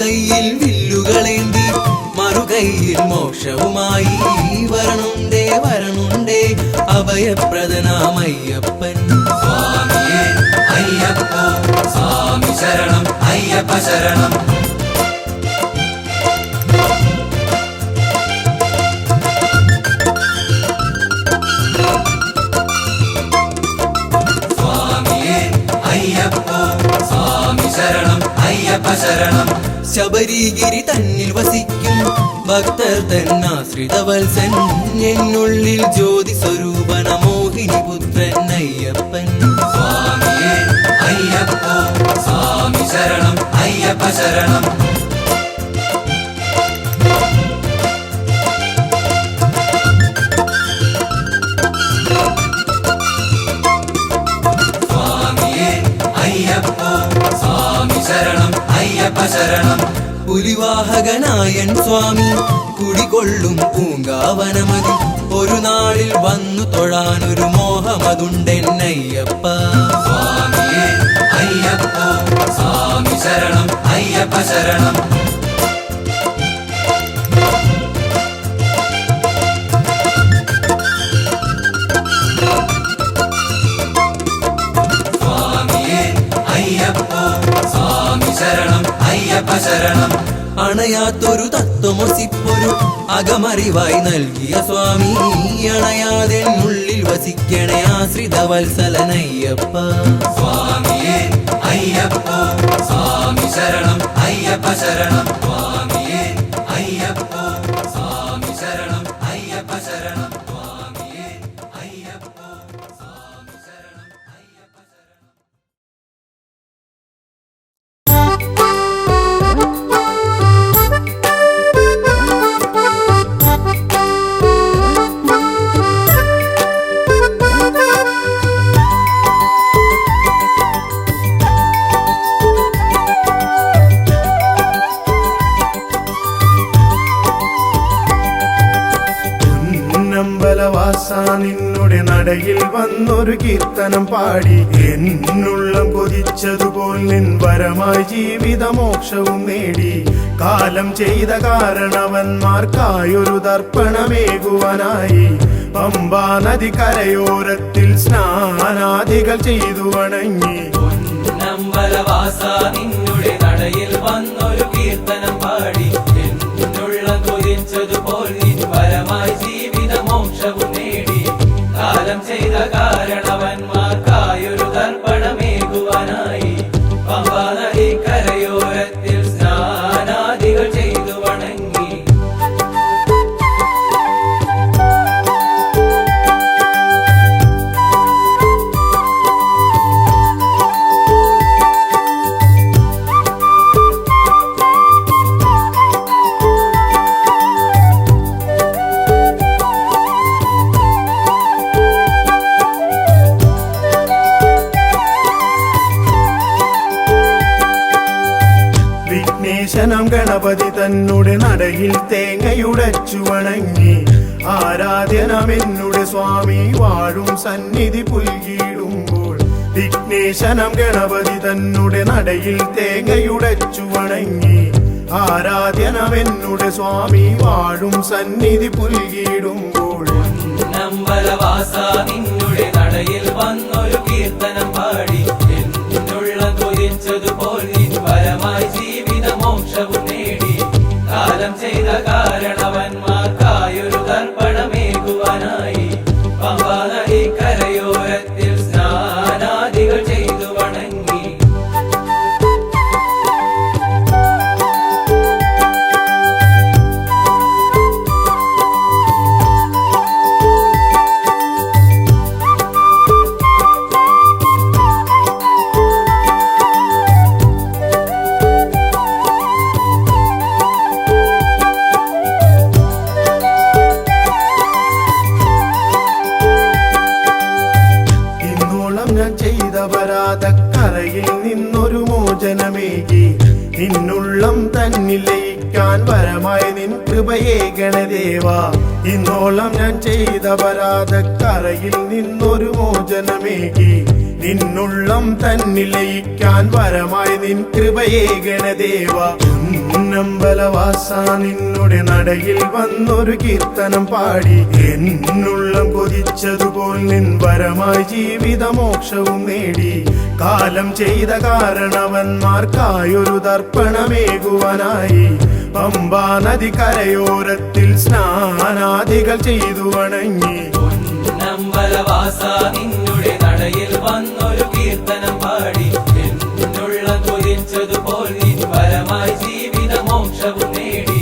കയ്യിൽ വില്ലുകളേന്തി മറുകൈയിൽ മോക്ഷവുമായി വരണുണ്ടേ വരണുണ്ടേ അഭയപ്രദനാമയ്യപ്പൻ. സ്വാമിയേ അയ്യപ്പോ സ്വാമി ശരണം അയ്യപ്പ ശരണം. സ്വാമിയേ അയ്യപ്പോ സ്വാമി ശരണം അയ്യപ്പ ശരണം. ശബരിഗിരി തന്നിൽ വസിക്കും ഭക്തർ തന്നാശ്രിതവത്സൻ എന്നുള്ളിൽ ജ്യോതി സ്വരൂപന മോഹിനി പുത്രൻ അയ്യപ്പൻ. സ്വാമിയേ അയ്യപ്പോ സ്വാമി ശരണം അയ്യപ്പ ശരണം. സ്വാമിയേ അയ്യപ്പോ സ്വാമി ശരണം അയ്യപ്പ ശരണം. പുലിവാഹകനായൻ സ്വാമി കുടികൊള്ളും പൂങ്കാവനമതി ഒരു നാളിൽ വന്നു തൊഴാനൊരു മോഹമതുണ്ടെന്നയ്യപ്പ. സ്വാമിയേ അയ്യപ്പോ സ്വാമി ശരണം അയ്യപ്പ ശരണം. സ്വാമിയേ അയ്യപ്പോ സ്വാമി ശരണം അയ്യപ്പ ശരണം. അണയാത്തൊരു തത്വമൊസിപ്പൊരു അകമറിവായി നൽകിയ സ്വാമി അണയാതെ ഉള്ളിൽ വസിക്കണേ ആശ്രിതവത്സലനയ്യപ്പ. സ്വാമിയേ അയ്യപ്പോ സ്വാമി ശരണം അയ്യപ്പ ശരണം. സ്വാമിയേ അയ്യപ്പോ സ്വാമി ശരണം അയ്യപ്പ ശരണം. സ്വാമിയേ അയ്യപ്പോ സ്വാമി ശരണം അയ്യപ്പ ശരണം. പൊന്നമ്പലവാസ നിന്നുടെ നടയിൽ വന്നൊരു കീർത്തനം പാടി എന്നുള്ളം കൊതിച്ചതുപോൽ നിൻ വരമായി ജീവിതമോക്ഷവും നേടി. കാലം ചെയ്ത കാരണവന്മാർക്കായൊരു തർപ്പണമേകുവാനായി പമ്പാ നദി കരയോരത്തിൽ സ്നാനാദികൾ ചെയ്തു വണങ്ങി. പൊന്നമ്പലവാസ നിന്നുടെ നടയിൽ വന്നൊരു കീർത്തനം പാടി എന്നുള്ളം കൊതിച്ചതുപോൽ നിൻ വരമായി ജീവിതമോക്ഷവും നേടി. കാലം ചെയ്ത കാരണവന്മാർക്കായൊരു തർപ്പണമേകുവാനായി പമ്പാ നദി കരയോരത്തിൽ സ്നാനാദികൾ ചെയ്തു വണങ്ങി. വിഘ്നേശനം ഗണപതി തന്നുടെ നടയിൽ തേങ്ങയുടച്ചു വണങ്ങി. ആരാധ്യനമെന്നുടെ സ്വാമി വാഴും സന്നിധി പുൽകിടുമ്പോൾ വിഘ്നേശനം ഗണപതി തന്നുടെ നടയിൽ തേങ്ങയുടച്ചു വണങ്ങി. ആരാധ്യനമെന്നുടെ സ്വാമി വാഴും സന്നിധി പുൽകിടുമ്പോൾ പൊന്നമ്പലവാസ നിന്നുടെ നടയിൽ വന്നൊരു കീർത്തനം പാടി എന്നുള്ളം കൊതിച്ചതുപോൽ നിൻ വരമായി ജീവിതമോക്ഷവും നേടി. കാലം ചെയ്ത കാരണവന്മാർക്കായൊരു തർപ്പണമേകുവാനായി പമ്പാ നദി കരയോരത്തിൽ സ്നാനാദികൾ ചെയ്തു വണങ്ങി. അപരാധക്കറയിൽ നിന്നൊരു മോചനമേകി നിന്നുള്ളം തന്നിൽ ലയിക്കാൻ വരമായി നിൻ കൃപയേ ഗണദേവ. ഇന്നോളം ഞാൻ ചെയ്ത അപരാധക്കറയിൽ നിന്നൊരു മോചനമേകി നിന്നുള്ളം തന്നിൽ ലയിക്കാൻ വരമായി നിൻ കൃപയെ ഗണദേവ പൊന്നമ്പലവാസ നിന്നുടെ നടയിൽ വന്നൊരു കീർത്തനം പാടി എന്നുള്ളം കൊതിച്ചതുപോൽ നിൻ വരമായി ജീവിതമോക്ഷവും നേടി കാലം ചെയ്ത കാരണവന്മാർക്കായൊരു തർപ്പണമേകുവാനായി പമ്പാ നദി കരയോരത്തിൽ സ്നാനാദികൾ ചെയ്തു വണങ്ങി പൊന്നമ്പലവാസ നിന്നുടെ നടയിൽ വന്നൊരു കീർത്തനം പാടി എന്നുള്ള കൊതിച്ചതുപോൽ നിൻ പരമായി ജീവിതമോക്ഷവും നേടി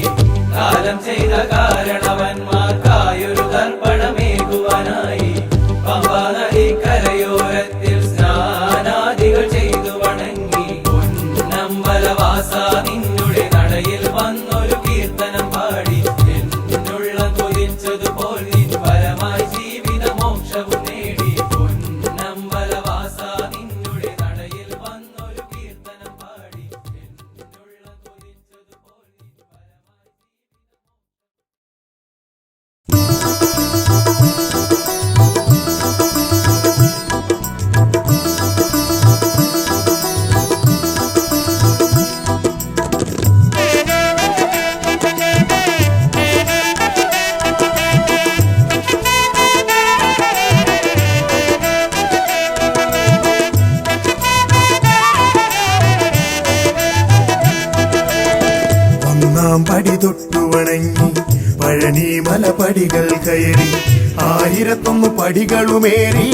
കാലം ചെയ്ത കാരണവന്മാർക്കായൊരു തർപ്പണമേകുവാനായി പമ്പാ നദി കരയോരത്തിൽ സ്നാനാദികൾ ചെയ്തു വണങ്ങി പൊന്നമ്പലവാസ നിന്നുടെ നടയിൽ വന്നൊരു കീർത്തനം പാടി എന്നുള്ള കൊതിച്ചതുപോൽ നിൻ പരമായി ജീവിതമോക്ഷവും നേടി പൊന്നമ്പലവാസ നിന്നുടെ നടയിൽ വന്നൊരു കീർത്തനം പാടി എന്നുള്ള കൊതിച്ചതുപോൽ നിൻ പരമായി ഒന്നാം പടി തൊട്ടു വണങ്ങി പഴനി മലപടികൾ കയറി 1001 പടികളുമേറി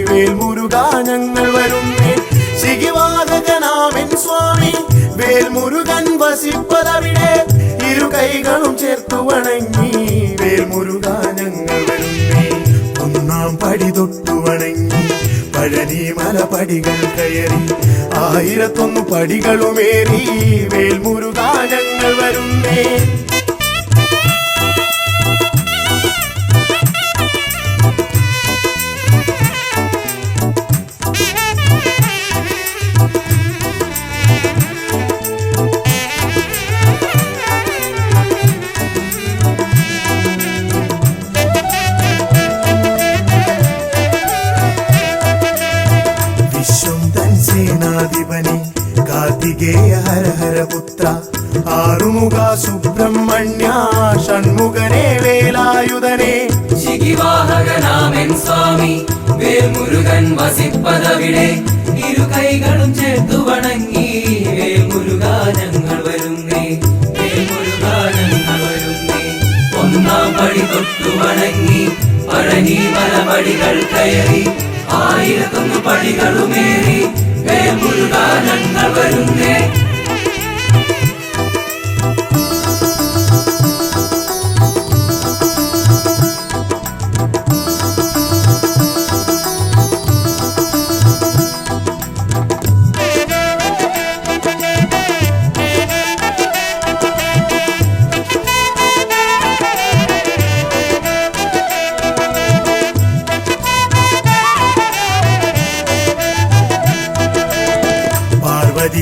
വേൽമുരുകാ ഞങ്ങൾ വരുന്നേ ശിഖിവാഹകനാമൻ സ്വാമി വേൽമുരുകൻ വസിപ്പതവിടെ ഇരു കൈകളും ചേർത്തു വണങ്ങി വേൽമുരുകാ ഞങ്ങൾ വരുന്നേ ഒന്നാം പടി തൊട്ടു വണങ്ങി പഴനി മലപടികൾ കയറി 1001 പടികളുമേറി വേൽമുരുകാ ഞങ്ങൾ വരുന്നേ സേനാധിപനി കാർത്തികേയ ഹര ഹര പുത്ര ആറുമുഖ സുബ്രഹ്മണ്യ ഷൺമുഖനെ വേലായുധനെ ശിഖിവാഹകനാമൻ സ്വാമി വേൽമുരുകൻ വസിപ്പതവിടെ ഇരു കൈകളും ചേർത്തു വണങ്ങി വേൽമുരുകാ ഞങ്ങൾ വരുന്നേ വേൽമുരുകാ ഞങ്ങൾ വരുന്നേ ഒന്നാം പടി തൊട്ടു വണങ്ങി പഴനി മലപടികൾ കയറി 1001 പടികളുമേറി വേൽമുരുകാ ഞങ്ങൾ വരുന്നേ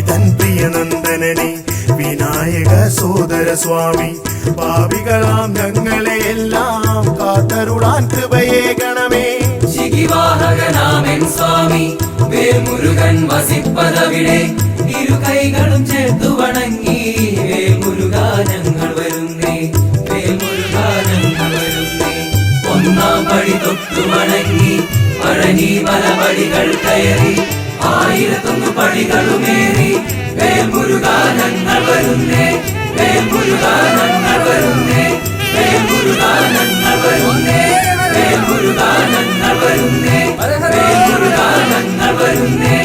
തൻ പ്രിയനന്ദനനെ വിനായക സോദര സ്വാമി പാപികളാം ഞങ്ങളെ എല്ലാം കാത്തരുളാൻ കൃപയേ ഗണമേ ശിഖിവാഹകനാമൻ സ്വാമി വേൽമുരുകൻ വസിപ്പതവിടെ ഇരു കൈകളും ചേർത്തു വണങ്ങി വേൽമുരുകാ ഞങ്ങൾ വരുന്നേ വേൽമുരുകാ ഞങ്ങൾ വരുന്നേ ഒന്നാം പടി തൊട്ടു വണങ്ങി പഴനി മലപടികൾ കയറി 1001 പടികളുമേറി വേൽമുരുകാ ഞങ്ങൾ വരുന്നേ വേൽമുരുകാ ഞങ്ങൾ വരുന്നേ വേൽമുരുകാ ഞങ്ങൾ വരുന്നേ വേൽമുരുകാ ഞങ്ങൾ വരുന്നേ വേൽമുരുകാ ഞങ്ങൾ വരുന്നേ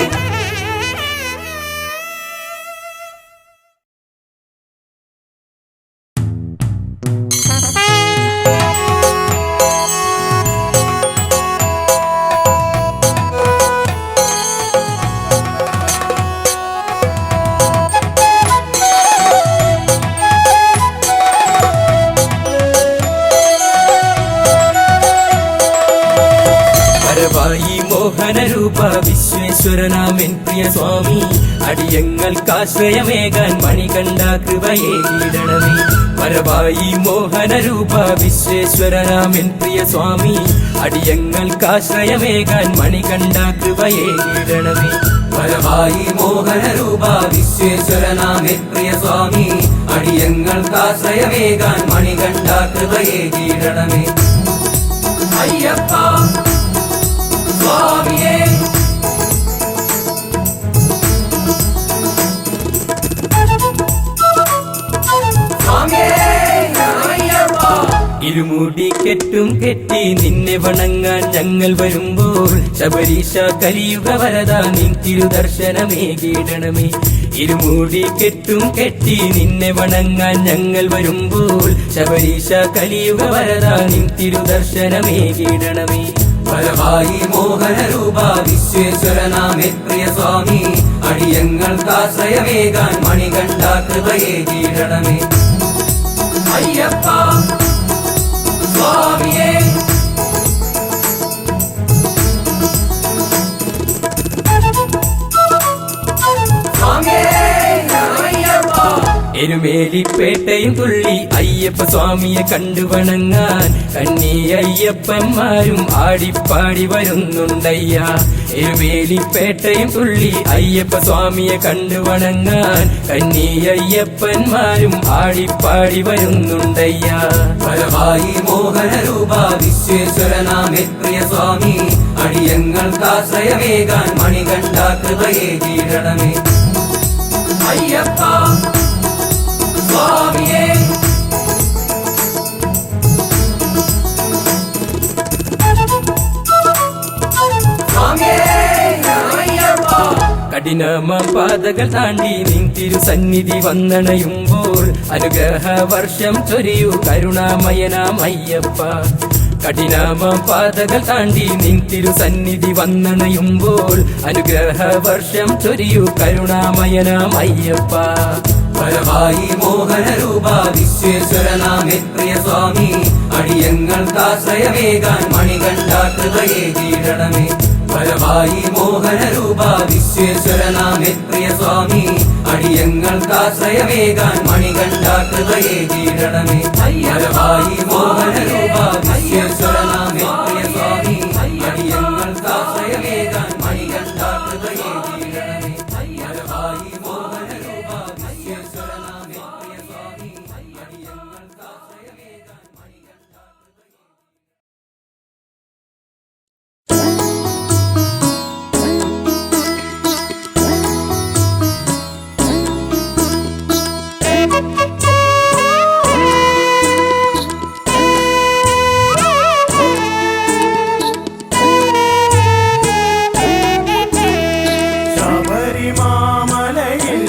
മോഹനരൂപ വിശ്വേശ്വരനാമൻ പ്രിയ സ്വാമി അടിയങ്ങൾക്കാശ്രയമേകാൻ മണികണ്ഠ കൃപയെ കീഴണമേ വരവായി മോഹനരൂപ വിശ്വേശ്വരനാമൻ പ്രിയ സ്വാമി അടിയങ്ങൾക്കാശ്രയമേകാൻ മണികണ്ഠ കൃപയേകിടണമേ. വരവായി മോഹനരൂപ വിശ്വേശ്വരനാമൻ പ്രിയ സ്വാമി അടിയങ്ങൾക്കാശ്രയമേകാൻ മണികണ്ഠ കൃപയേകിടണമേ. അയ്യപ്പ സ്വാമിയേ ഇരുമുടി കെട്ടും കെട്ടി നിന്നെ വണങ്ങാൻ ഞങ്ങൾ വരുമ്പോൾ ശബരീശ കലിയുഗ വരദ നിൻ തിരുദർശനമേകിടണമേ. ഇരുമുടി കെട്ടും കെട്ടി നിന്നെ വണങ്ങാൻ ഞങ്ങൾ വരുമ്പോൾ ശബരീശ കലിയുഗ വരദ നിൻ തിരുദർശനമേകിടണമേ. വരവായി മോഹനരൂപ വിശ്വേശ്വരനാമേ പ്രിയ സ്വാമി അടിയങ്ങൾക്കാശ്രയമേകാൻ മണികണ്ഠ കൃപയേകിടണമേ. അയ്യപ്പ സ്വാമിയേ എരുമേലിപ്പേട്ടയും തുള്ളി അയ്യപ്പ സ്വാമിയെ കണ്ടുവണങ്ങാൻ കന്നി അയ്യപ്പന്മാരും ആടിപ്പാടി വരുന്നുണ്ടയ്യ. എരുമേലിപ്പേട്ടയും തുള്ളി അയ്യപ്പ സ്വാമിയെ കണ്ടുവണങ്ങാൻ കന്നി അയ്യപ്പന്മാരും ആടിപ്പാടി വരുന്നുണ്ടയ്യ. വരവായി മോഹനരൂപ വിശ്വേശ്വരനാമേ പ്രിയ സ്വാമി അടിയങ്ങൾക്കാശ്രയമേകാൻ മണികണ്ഠ കൃപയേകിടണമേ. അയ്യപ്പ സ്വാമിയേ കഠിനമ പാതകൾ താണ്ടി നിൻ തിരുസന്നിധി വന്നണയുമ്പോൾ അനുഗ്രഹ വർഷം ചൊരിയൂ കരുണാമയനാം അയ്യപ്പ. കഠിനമ പാതകൾ താണ്ടി നിൻ തിരുസന്നിധി വന്നണയുമ്പോൾ അനുഗ്രഹ വർഷം ചൊരിയൂ കരുണാമയനാം അയ്യപ്പ. വരവായി മോഹനരൂപ വിശ്വേശ്വരനാമേ പ്രിയ സ്വാമി അടിയങ്ങൾക്കാശ്രയമേകാൻ മണികണ്ഠ കൃപയേകിടണമേ. വരവായി മോഹനരൂപ വിശ്വേശ്വരനാമേ പ്രിയ സ്വാമി അടിയങ്ങൾക്കാശ്രയമേകാൻ മണികണ്ഠ കൃപയേകിടണമേ. വരവായി മോഹനരൂപ വിശ്വേശ്വരനാമേ പ്രിയ സ്വാമി അടിയങ്ങൾക്കാശ്രയമേകാൻ മണികണ്ഠ കൃപയേകിടണമേ. വരവായി മോഹനരൂപ വിശ്വേശ്വരനാമേ പ്രിയ സ്വാമി അടിയങ്ങൾക്കാശ്രയമേകാൻ മണികണ്ഠ ശബരിമാമലയിൽ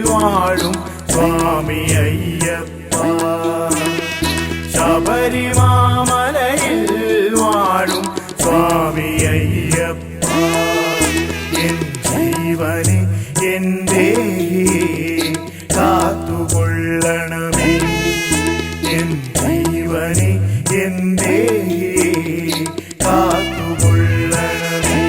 വാഴും സ്വാമി അയ്യപ്പ. ശബരിമാമലയിൽ വാഴും സ്വാമി അയ്യപ്പ. എൻ ജീവനെ എൻ്റെ കാത്തുകൊള്ളണമേ. എൻ ജീവനെ എൻ്റെ കാത്തുകൊള്ളണമേ.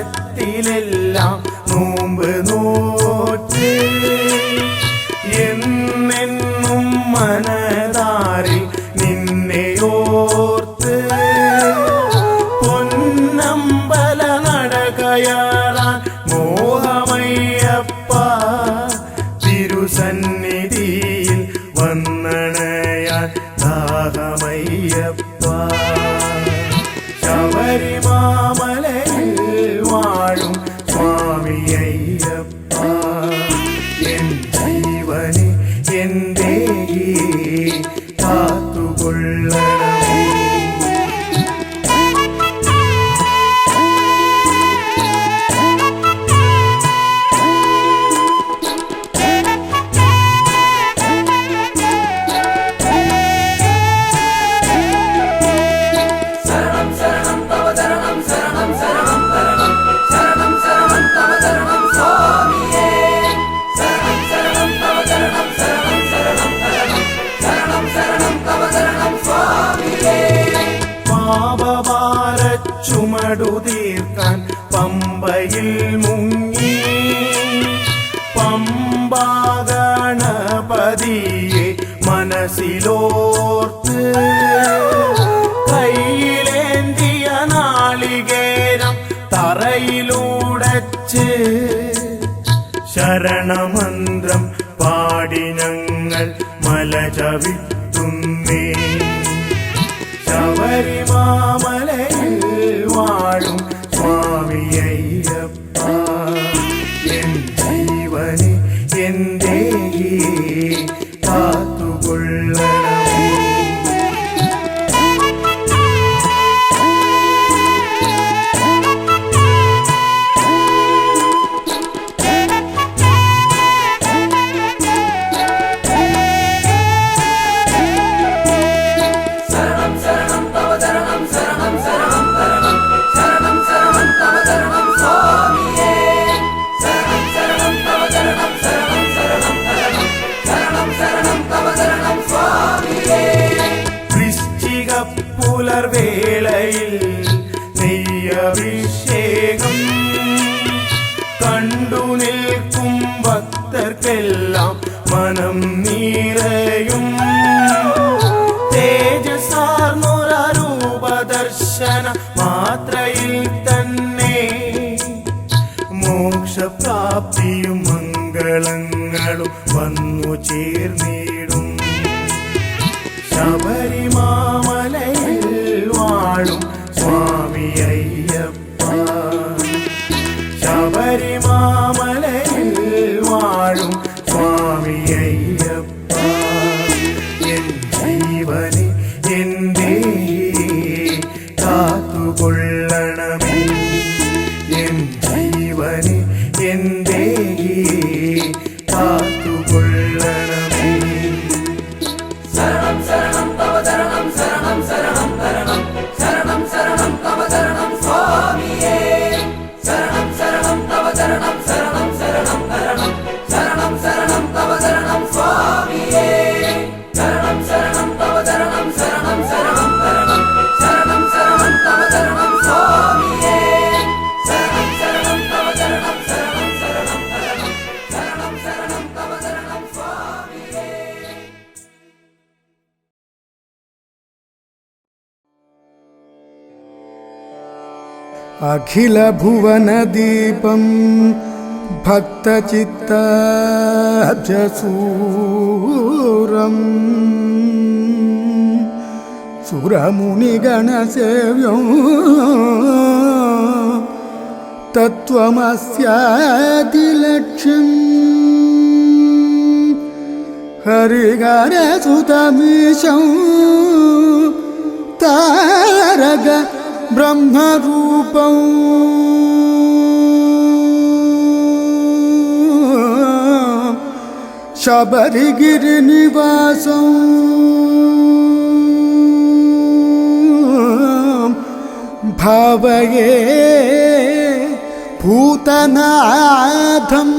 മണ്ഡലകാലത്തിലെല്ലാം നോമ്പ് നോറ്റ് എന്നെന്നും മനതാരിൽ നിന്നെ ഓർത്ത് പൊന്നമ്പല നടകയറാൻ മോഹമയ്യപ്പ. തിരുസന്നിധിയിൽ വന്നണയാൻ ദാഹമയ്യപ്പ. ശബരിമാമലയിൽ വാഴും സ്വാമി അയ്യപ്പ. എൻ ജീവനെ എൻ്റെ കാത്തുകൊള്ളണമേ. ചുമടു തീർക്കാൻ പമ്പയിൽ മുങ്ങി പമ്പാഗണപതിയെ മനസ്സിലോർത്ത് കയ്യിലേന്തിയ നാളികേരം തറയിലൂടച്ച് ശരണമന്ത്രം പാടി ഞങ്ങൾ മല ചവിട്ടുന്നേ. ശബരിമാമലയിൽ വാഴും സ്വാമി അയ്യപ്പ എൻ ജീവനെ എന്റെ കാത്തുകൊള്ളണമേ. പുലർവേളയിൽ നെയ്യഭിഷേകം കണ്ടു നിൽക്കും ഭക്തർക്കെല്ലാം മനം നിറയും. തേജസാർന്നൊരൂപദർശന മാത്രയിൽ തന്നെ മോക്ഷപ്രാപ്തിയും മംഗളങ്ങളും വന്നു ചേർന്നിടും. ശബരിമാമലയിൽ വാഴും സ്വാമി അയ്യപ്പ ശബരിമാമലയിൽ വാഴും സ്വാമി അയ്യപ്പ എൻ ജീവനെ എന്റെ കാത്തുകൊള്ളണമേ. എൻ ജീവനെ എന്റെ കാത്തുകൊള്ളണമേ. ശരണം ശരണം തവ ശരണം ശരണം ശരണം ശരണം ശരണം ശരണം തവ ശരണം സ്വാമിയേ. ശരണം ശരണം തവ ശരണം ശരണം ശരണം ശരണം ശരണം ശരണം തവ ശരണം സ്വാമിയേ. ശരണം ശരണം തവ ശരണം ശരണം ശരണം ശരണം ശരണം ശരണം തവ ശരണം സ്വാമിയേ. ശരണം ശരണം തവ ശരണം ശരണം ശരണം ശരണം ശരണം ശരണം തവ ശരണം സ്വാമിയേ. അഖിലഭുവനദീപം ഭക്തചിത്താബ്ജസൂരം സുരമുനിഗണസേവ്യം തത്വമസ്യാദിലക്ഷ്യം ഹരിഹരസുതമീശം താരക ബ്രഹ്മരൂപം ശബരിഗിരിനിവാസം ഭാവയേ ഭൂതനാഥം